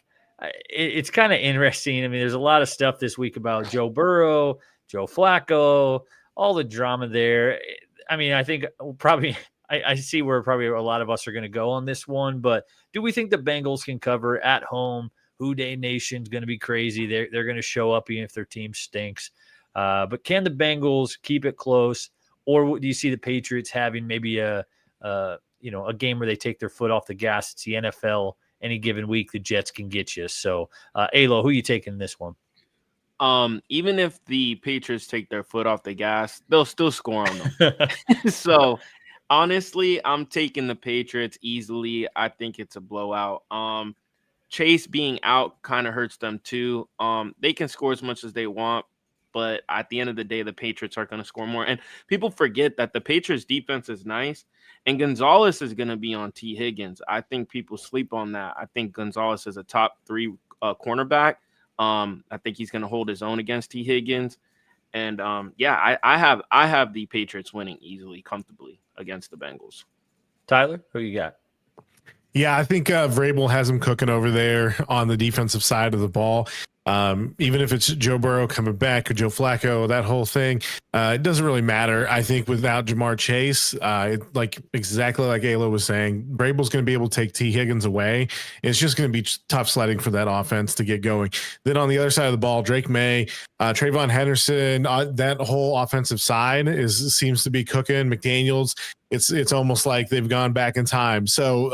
It's kind of interesting. I mean, there's a lot of stuff this week about Joe Burrow, Joe Flacco, all the drama there. I mean, I think probably I see where probably a lot of us are going to go on this one, but do we think the Bengals can cover at home? Who Day Nation's going to be crazy. They're going to show up even if their team stinks. But can the Bengals keep it close, or do you see the Patriots having maybe a game where they take their foot off the gas? It's the NFL. Any given week, the Jets can get you. So, Alo, who are you taking in this one? Even if the Patriots take their foot off the gas, they'll still score on them. So, honestly, I'm taking the Patriots easily. I think it's a blowout. Chase being out kind of hurts them too. They can score as much as they want, but at the end of the day, the Patriots are going to score more. And people forget that the Patriots defense is nice, and Gonzalez is going to be on T. Higgins. I think people sleep on that. I think Gonzalez is a top 3 cornerback. I think he's going to hold his own against T. Higgins. And I have the Patriots winning easily, comfortably against the Bengals. Tyler, who you got? Yeah, I think Vrabel has him cooking over there on the defensive side of the ball. Even if it's Joe Burrow coming back or Joe Flacco, that whole thing, it doesn't really matter. I think without Jamar Chase, exactly like Ayla was saying, Vrabel's going to be able to take T. Higgins away. It's just going to be tough sledding for that offense to get going. Then on the other side of the ball, Drake May, Trayvon Henderson, that whole offensive side seems to be cooking. McDaniels, it's almost like they've gone back in time. So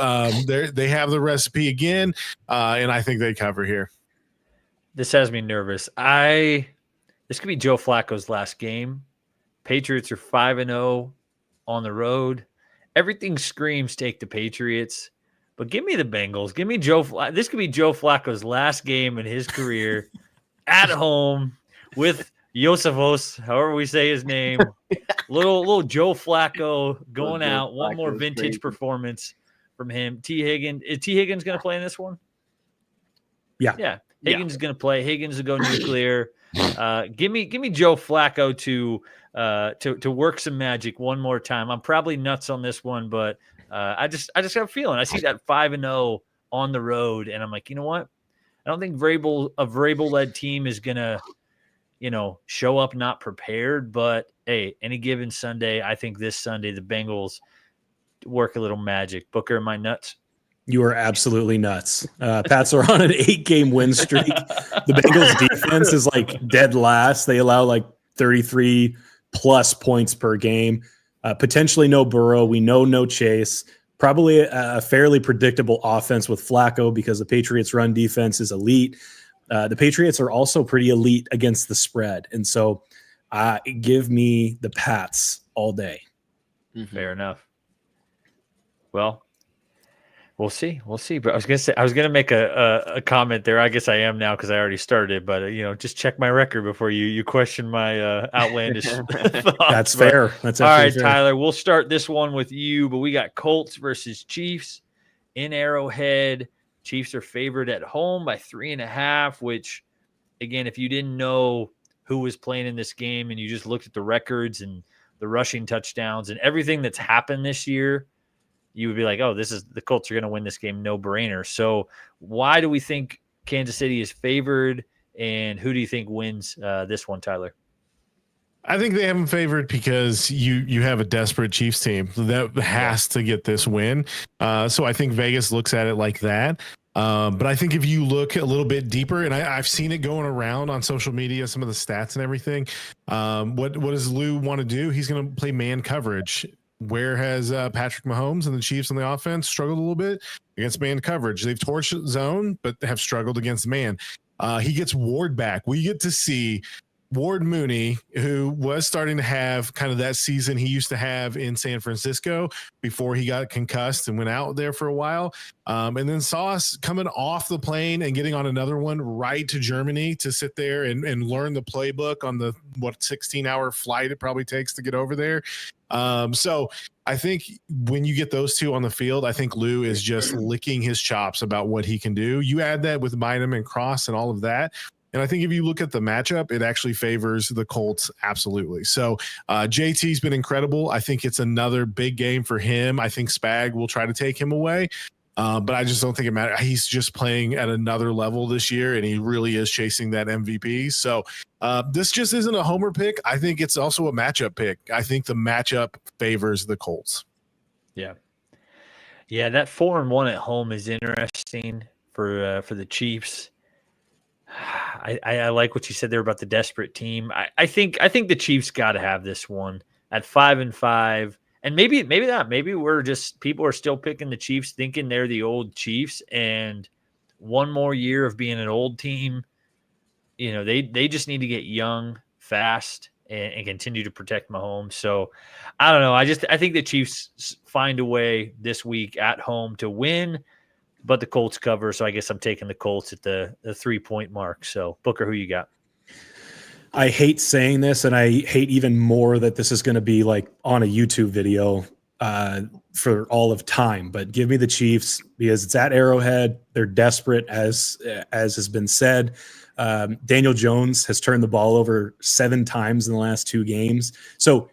they have the recipe again, and I think they cover here. This has me nervous. This could be Joe Flacco's last game. Patriots are 5-0 on the road. Everything screams take the Patriots, but give me the Bengals. Give me Joe. This could be Joe Flacco's last game in his career at home with Josefos, however we say his name. little Joe Flacco going out. One more vintage performance from him. T. Higgins. Is T. Higgins going to play in this one? Yeah. Higgins is going to play. Higgins will go nuclear. Give me Joe Flacco to work some magic one more time. I'm probably nuts on this one, but I just have a feeling. I see that 5-0 on the road, and I'm like, you know what? I don't think a Vrabel-led team is going to, show up not prepared. But hey, any given Sunday, I think this Sunday the Bengals work a little magic. Booker, am I nuts? You are absolutely nuts. Pats are on an 8-game win streak. The Bengals defense is dead last. They allow 33 plus points per game. Potentially no Burrow. We know no Chase. Probably a fairly predictable offense with Flacco because the Patriots' run defense is elite. The Patriots are also pretty elite against the spread. And so give me the Pats all day. Fair enough. Well, we'll see. But I was gonna make a comment there. I guess I am now because I already started. But just check my record before you question my outlandish thoughts. That's fair. That's all right, fair. Tyler. We'll start this one with you. But we got Colts versus Chiefs in Arrowhead. Chiefs are favored at home by 3.5. Which, again, if you didn't know who was playing in this game and you just looked at the records and the rushing touchdowns and everything that's happened this year, you would be like, oh, the Colts are going to win this game, no brainer. So why do we think Kansas City is favored, and who do you think wins this one, Tyler? I think they have them favored because you have a desperate Chiefs team that has to get this win. So I think Vegas looks at it like that. But I think if you look a little bit deeper, and I've seen it going around on social media, some of the stats and everything. What does Lou want to do? He's going to play man coverage. Where has Patrick Mahomes and the Chiefs on the offense struggled a little bit against man coverage? They've torched zone, but have struggled against man. He gets Ward back. We get to see Ward Mooney, who was starting to have kind of that season he used to have in San Francisco before he got concussed and went out there for a while. And then saw us coming off the plane and getting on another one right to Germany to sit there and learn the playbook on the 16-hour flight it probably takes to get over there. So I think when you get those two on the field, I think Lou is just licking his chops about what he can do. You add that with Bynum and Cross and all of that. And I think if you look at the matchup, it actually favors the Colts. Absolutely. So JT's been incredible. I think it's another big game for him. I think Spag will try to take him away. But I just don't think it matters. He's just playing at another level this year, and he really is chasing that MVP. So this just isn't a homer pick. I think it's also a matchup pick. I think the matchup favors the Colts. Yeah. Yeah, that 4-1 at home is interesting for the Chiefs. I like what you said there about the desperate team. I think the Chiefs got to have this one at 5-5, and maybe not. Maybe people are still picking the Chiefs, thinking they're the old Chiefs, and one more year of being an old team. You know, they just need to get young, fast, and continue to protect Mahomes. So I don't know. I think the Chiefs find a way this week at home to win. But the Colts cover, so I guess I'm taking the Colts at the 3-point mark. So, Booker, who you got? I hate saying this, and I hate even more that this is going to be like on a YouTube video for all of time. But give me the Chiefs because it's at Arrowhead. They're desperate, as has been said. Daniel Jones has turned the ball over 7 times in the last 2 games. So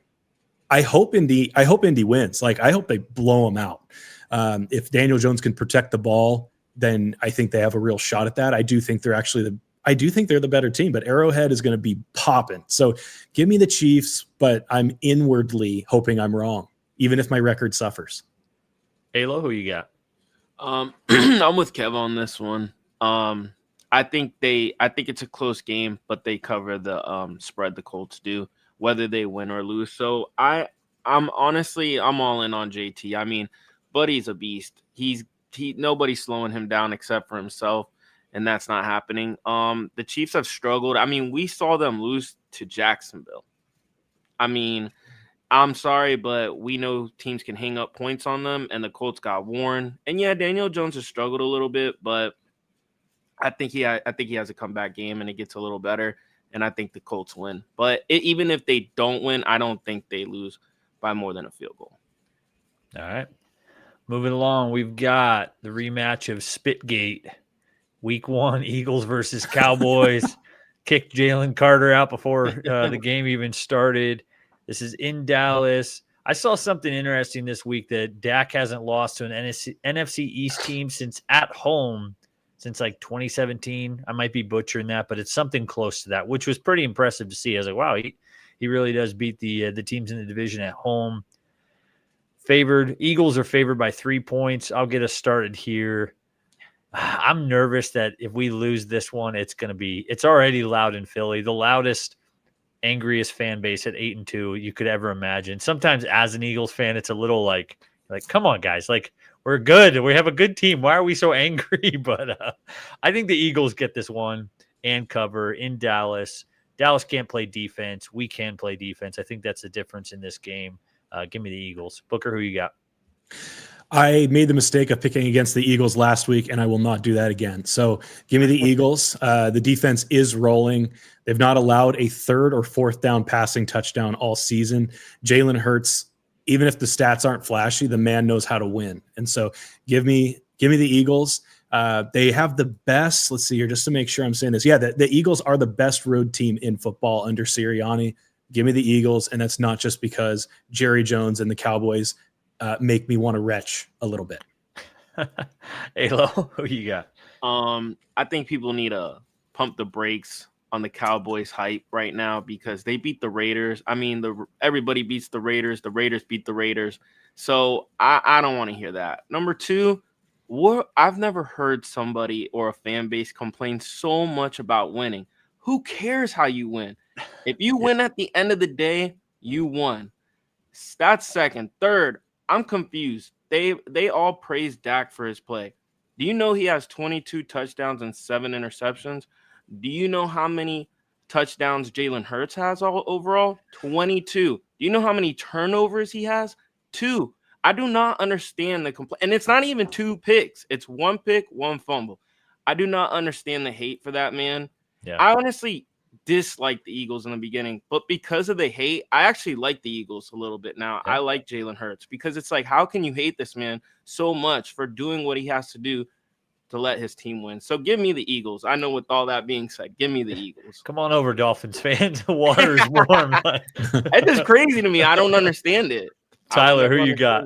I hope Indy wins. Like, I hope they blow them out. If Daniel Jones can protect the ball, then I think they have a real shot at that. I do think they're the better team, but Arrowhead is going to be popping. So give me the Chiefs, but I'm inwardly hoping I'm wrong, even if my record suffers. Alo, who you got? I'm with Kev on this one. I think it's a close game, but they cover the spread. The Colts do, whether they win or lose. So I'm all in on JT. I mean, Buddy's a beast. Nobody's slowing him down except for himself, and that's not happening. The Chiefs have struggled. I mean, we saw them lose to Jacksonville. I mean, I'm sorry, but we know teams can hang up points on them, and the Colts got worn. And yeah, Daniel Jones has struggled a little bit, but I think he has a comeback game, and it gets a little better, and I think the Colts win. But even if they don't win, I don't think they lose by more than a field goal. All right. Moving along, we've got the rematch of Spitgate. Week 1, Eagles versus Cowboys. Kicked Jalen Carter out before the game even started. This is in Dallas. I saw something interesting this week that Dak hasn't lost to an NFC East team since like 2017. I might be butchering that, but it's something close to that, which was pretty impressive to see. I was like, wow, he really does beat the teams in the division at home. Eagles are favored by 3 points. I'll get us started here. I'm nervous that if we lose this one, it's already loud in Philly, the loudest, angriest fan base at 8-2 you could ever imagine. Sometimes as an Eagles fan, it's a little like, come on, guys, like we're good. We have a good team. Why are we so angry? But I think the Eagles get this one and cover in Dallas. Dallas can't play defense. We can play defense. I think that's the difference in this game. Give me the Eagles. Booker, who you got? I made the mistake of picking against the Eagles last week, and I will not do that again. So give me the Eagles. The defense is rolling. They've not allowed a 3rd or 4th down passing touchdown all season. Jalen Hurts, even if the stats aren't flashy, the man knows how to win. And so give me the Eagles. They have the best, let's see here, just to make sure I'm saying this. Yeah, the Eagles are the best road team in football under Sirianni. Give me the Eagles, and that's not just because Jerry Jones and the Cowboys make me want to retch a little bit. Alo, who you got? I think people need to pump the brakes on the Cowboys hype right now because they beat the Raiders. I mean, everybody beats the Raiders. The Raiders beat the Raiders. So I don't want to hear that. Number two, I've never heard somebody or a fan base complain so much about winning. Who cares how you win? If you win at the end of the day, you won. That's second. Third, I'm confused. They all praise Dak for his play. Do you know he has 22 touchdowns and 7 interceptions? Do you know how many touchdowns Jalen Hurts has all overall? 22. Do you know how many turnovers he has? 2. I do not understand the complaint. And it's not even 2 picks. It's 1 pick, 1 fumble. I do not understand the hate for that man. Yeah. I honestly disliked the Eagles in the beginning, but because of the hate, I actually like the Eagles a little bit now. Yeah. I like Jalen Hurts because it's like, how can you hate this man so much for doing what he has to do to let his team win? So give me the Eagles. I know with all that being said, give me the Eagles. Come on over, Dolphins fans. The water is warm. It's just crazy to me. I don't understand it. Tyler, who you got?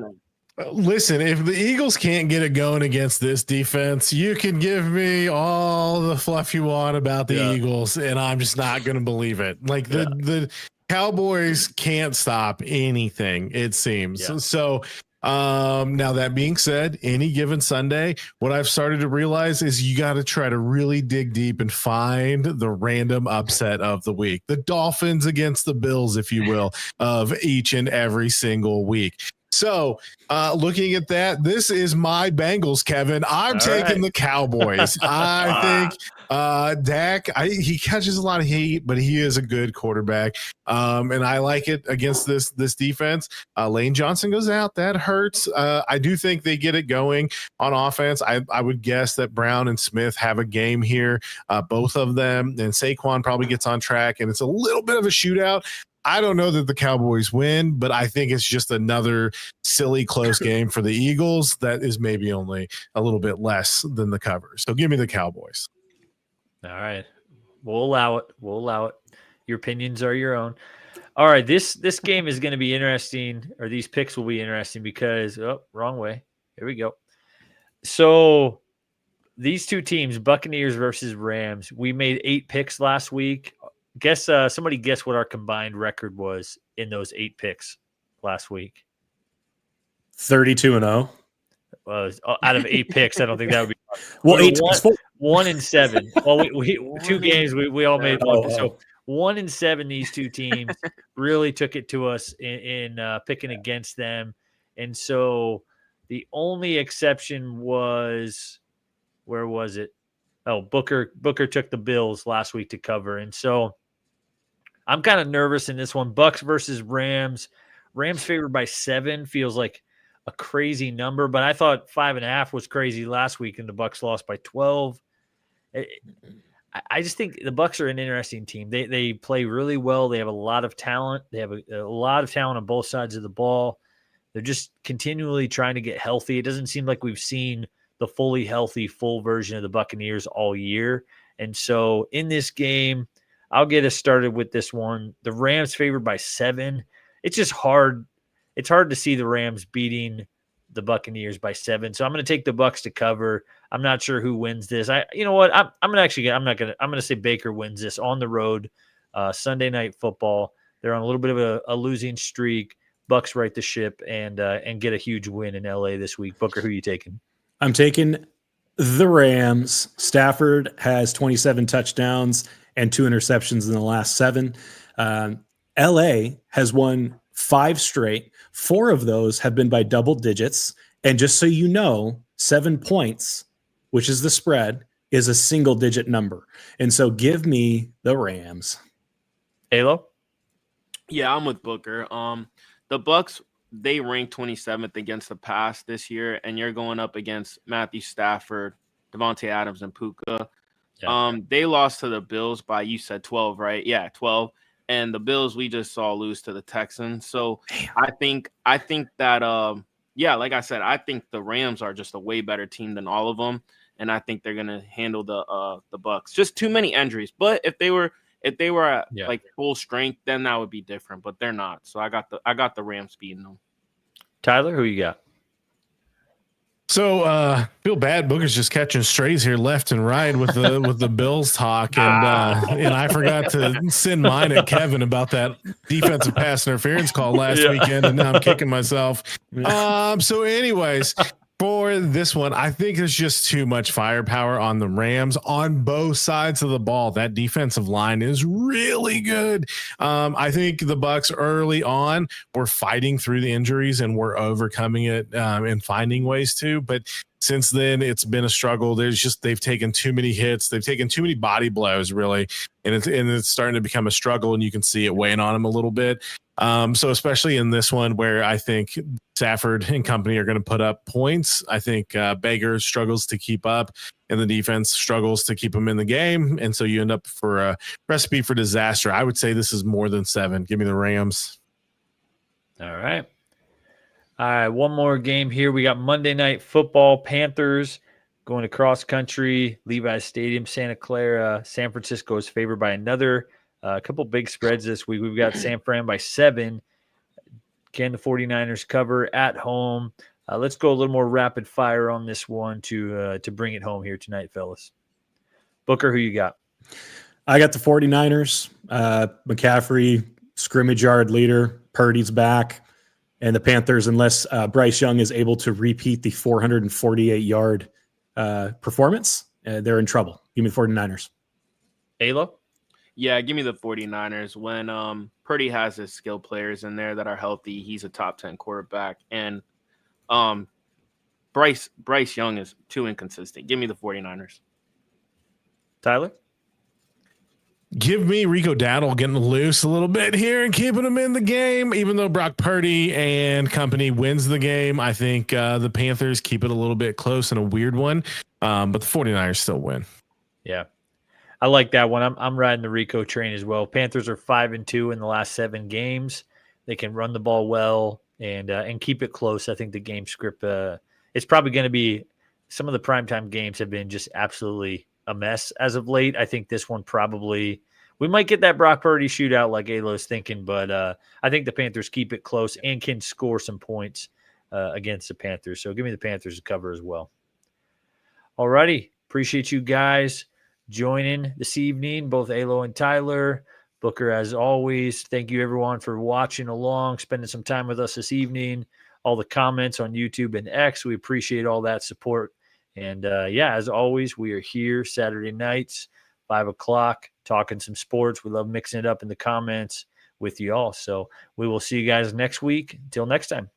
Listen, if the Eagles can't get it going against this defense, you can give me all the fluff you want about the Eagles, and I'm just not going to believe it. Like the Cowboys can't stop anything, it seems. Yeah. So now that being said, any given Sunday, what I've started to realize is you got to try to really dig deep and find the random upset of the week, the Dolphins against the Bills, if you will, of each and every single week. So looking at that, this is my Bengals, Kevin. I'm taking the Cowboys. I think Dak, he catches a lot of heat, but he is a good quarterback. And I like it against this defense. Lane Johnson goes out. That hurts. I do think they get it going on offense. I would guess that Brown and Smith have a game here, both of them. And Saquon probably gets on track, and it's a little bit of a shootout. I don't know that the Cowboys win, but I think it's just another silly close game for the Eagles that is maybe only a little bit less than the cover. So give me the Cowboys. All right. We'll allow it. Your opinions are your own. All right. This game is going to be interesting, or these picks will be interesting because, wrong way. Here we go. So these two teams, Buccaneers versus Rams, we made 8 picks last week. Somebody guess what our combined record was in those 8 picks last week. 32-0. Well, out of 8 picks, I don't think that would be. Well, 1-7. Well, we 2 games we all made one. So 1-7. These two teams really took it to us in picking against them, and so the only exception was, where was it? Oh, Booker took the Bills last week to cover, and so I'm kind of nervous in this one. Bucks versus Rams. Rams favored by 7 feels like a crazy number, but I thought 5.5 was crazy last week, and the Bucks lost by 12. I just think the Bucks are an interesting team. They play really well. They have a lot of talent. They have a lot of talent on both sides of the ball. They're just continually trying to get healthy. It doesn't seem like we've seen the fully healthy, full version of the Buccaneers all year. And so in this game, I'll get us started with this one. The Rams favored by 7. It's just hard. It's hard to see the Rams beating the Buccaneers by 7. So I'm going to take the Bucks to cover. I'm not sure who wins this. You know what? I'm going to say Baker wins this on the road. Sunday Night Football. They're on a little bit of a losing streak. Bucks right the ship and get a huge win in LA this week. Booker, who are you taking? I'm taking the Rams. Stafford has 27 touchdowns and 2 interceptions in the last 7. LA has won 5 straight. 4 of those have been by double digits. And just so you know, 7 points, which is the spread, is a single digit number. And so give me the Rams. Alo? Yeah, I'm with Booker. The Bucks, they ranked 27th against the pass this year, and you're going up against Matthew Stafford, Devontae Adams, and Puka. Yeah. They lost to the Bills by, you said 12, right? Yeah, 12. And the Bills we just saw lose to the Texans. So I think that yeah, like I said, I think the Rams are just a way better team than all of them, and I think they're gonna handle the Bucks. Just too many injuries. But if they were at like full strength, then that would be different. But they're not. So I got the Rams beating them. Tyler, who you got? So feel bad. Booker's just catching strays here left and right with the Bills talk, and I forgot to send mine at Kevin about that defensive pass interference call last weekend, and now I'm kicking myself. So anyways, for this one, I think there's just too much firepower on the Rams on both sides of the ball. That defensive line is really good. I think the Bucks early on were fighting through the injuries and were overcoming it and finding ways to. But since then, it's been a struggle. They've taken too many hits. They've taken too many body blows, really, and it's starting to become a struggle. And you can see it weighing on them a little bit. So especially in this one where I think Stafford and company are going to put up points, I think Baker struggles to keep up and the defense struggles to keep him in the game. And so you end up for a recipe for disaster. I would say this is more than 7. Give me the Rams. All right. One more game here. We got Monday Night Football. Panthers going to cross country, Levi's Stadium, Santa Clara. San Francisco is favored by another. A couple big spreads this week. We've got San Fran by 7. Can the 49ers cover at home? Let's go a little more rapid fire on this one to bring it home here tonight, fellas. Booker, who you got? I got the 49ers. McCaffrey, scrimmage yard leader. Purdy's back. And the Panthers, unless Bryce Young is able to repeat the 448-yard performance, they're in trouble. Give me the 49ers. Alo? Yeah, give me the 49ers. When Purdy has his skill players in there that are healthy, he's a top 10 quarterback. And Bryce Young is too inconsistent. Give me the 49ers. Tyler? Give me Rico Dowdle getting loose a little bit here and keeping him in the game. Even though Brock Purdy and company wins the game, I think the Panthers keep it a little bit close and a weird one. But the 49ers still win. Yeah. I like that one. I'm riding the Rico train as well. Panthers are 5-2 in the last 7 games. They can run the ball well and keep it close. I think the game script it's probably going to be some of the primetime games have been just absolutely a mess as of late. I think this one probably we might get that Brock Purdy shootout like Alo's thinking, but I think the Panthers keep it close and can score some points against the Panthers. So give me the Panthers to cover as well. All righty. Appreciate you guys joining this evening, both Alo and Tyler. Booker, as always, thank you everyone for watching along, spending some time with us this evening. All the comments on YouTube and X, we appreciate all that support. And as always, we are here Saturday nights, 5 o'clock, talking some sports. We love mixing it up in the comments with you all. So we will see you guys next week. Until next time.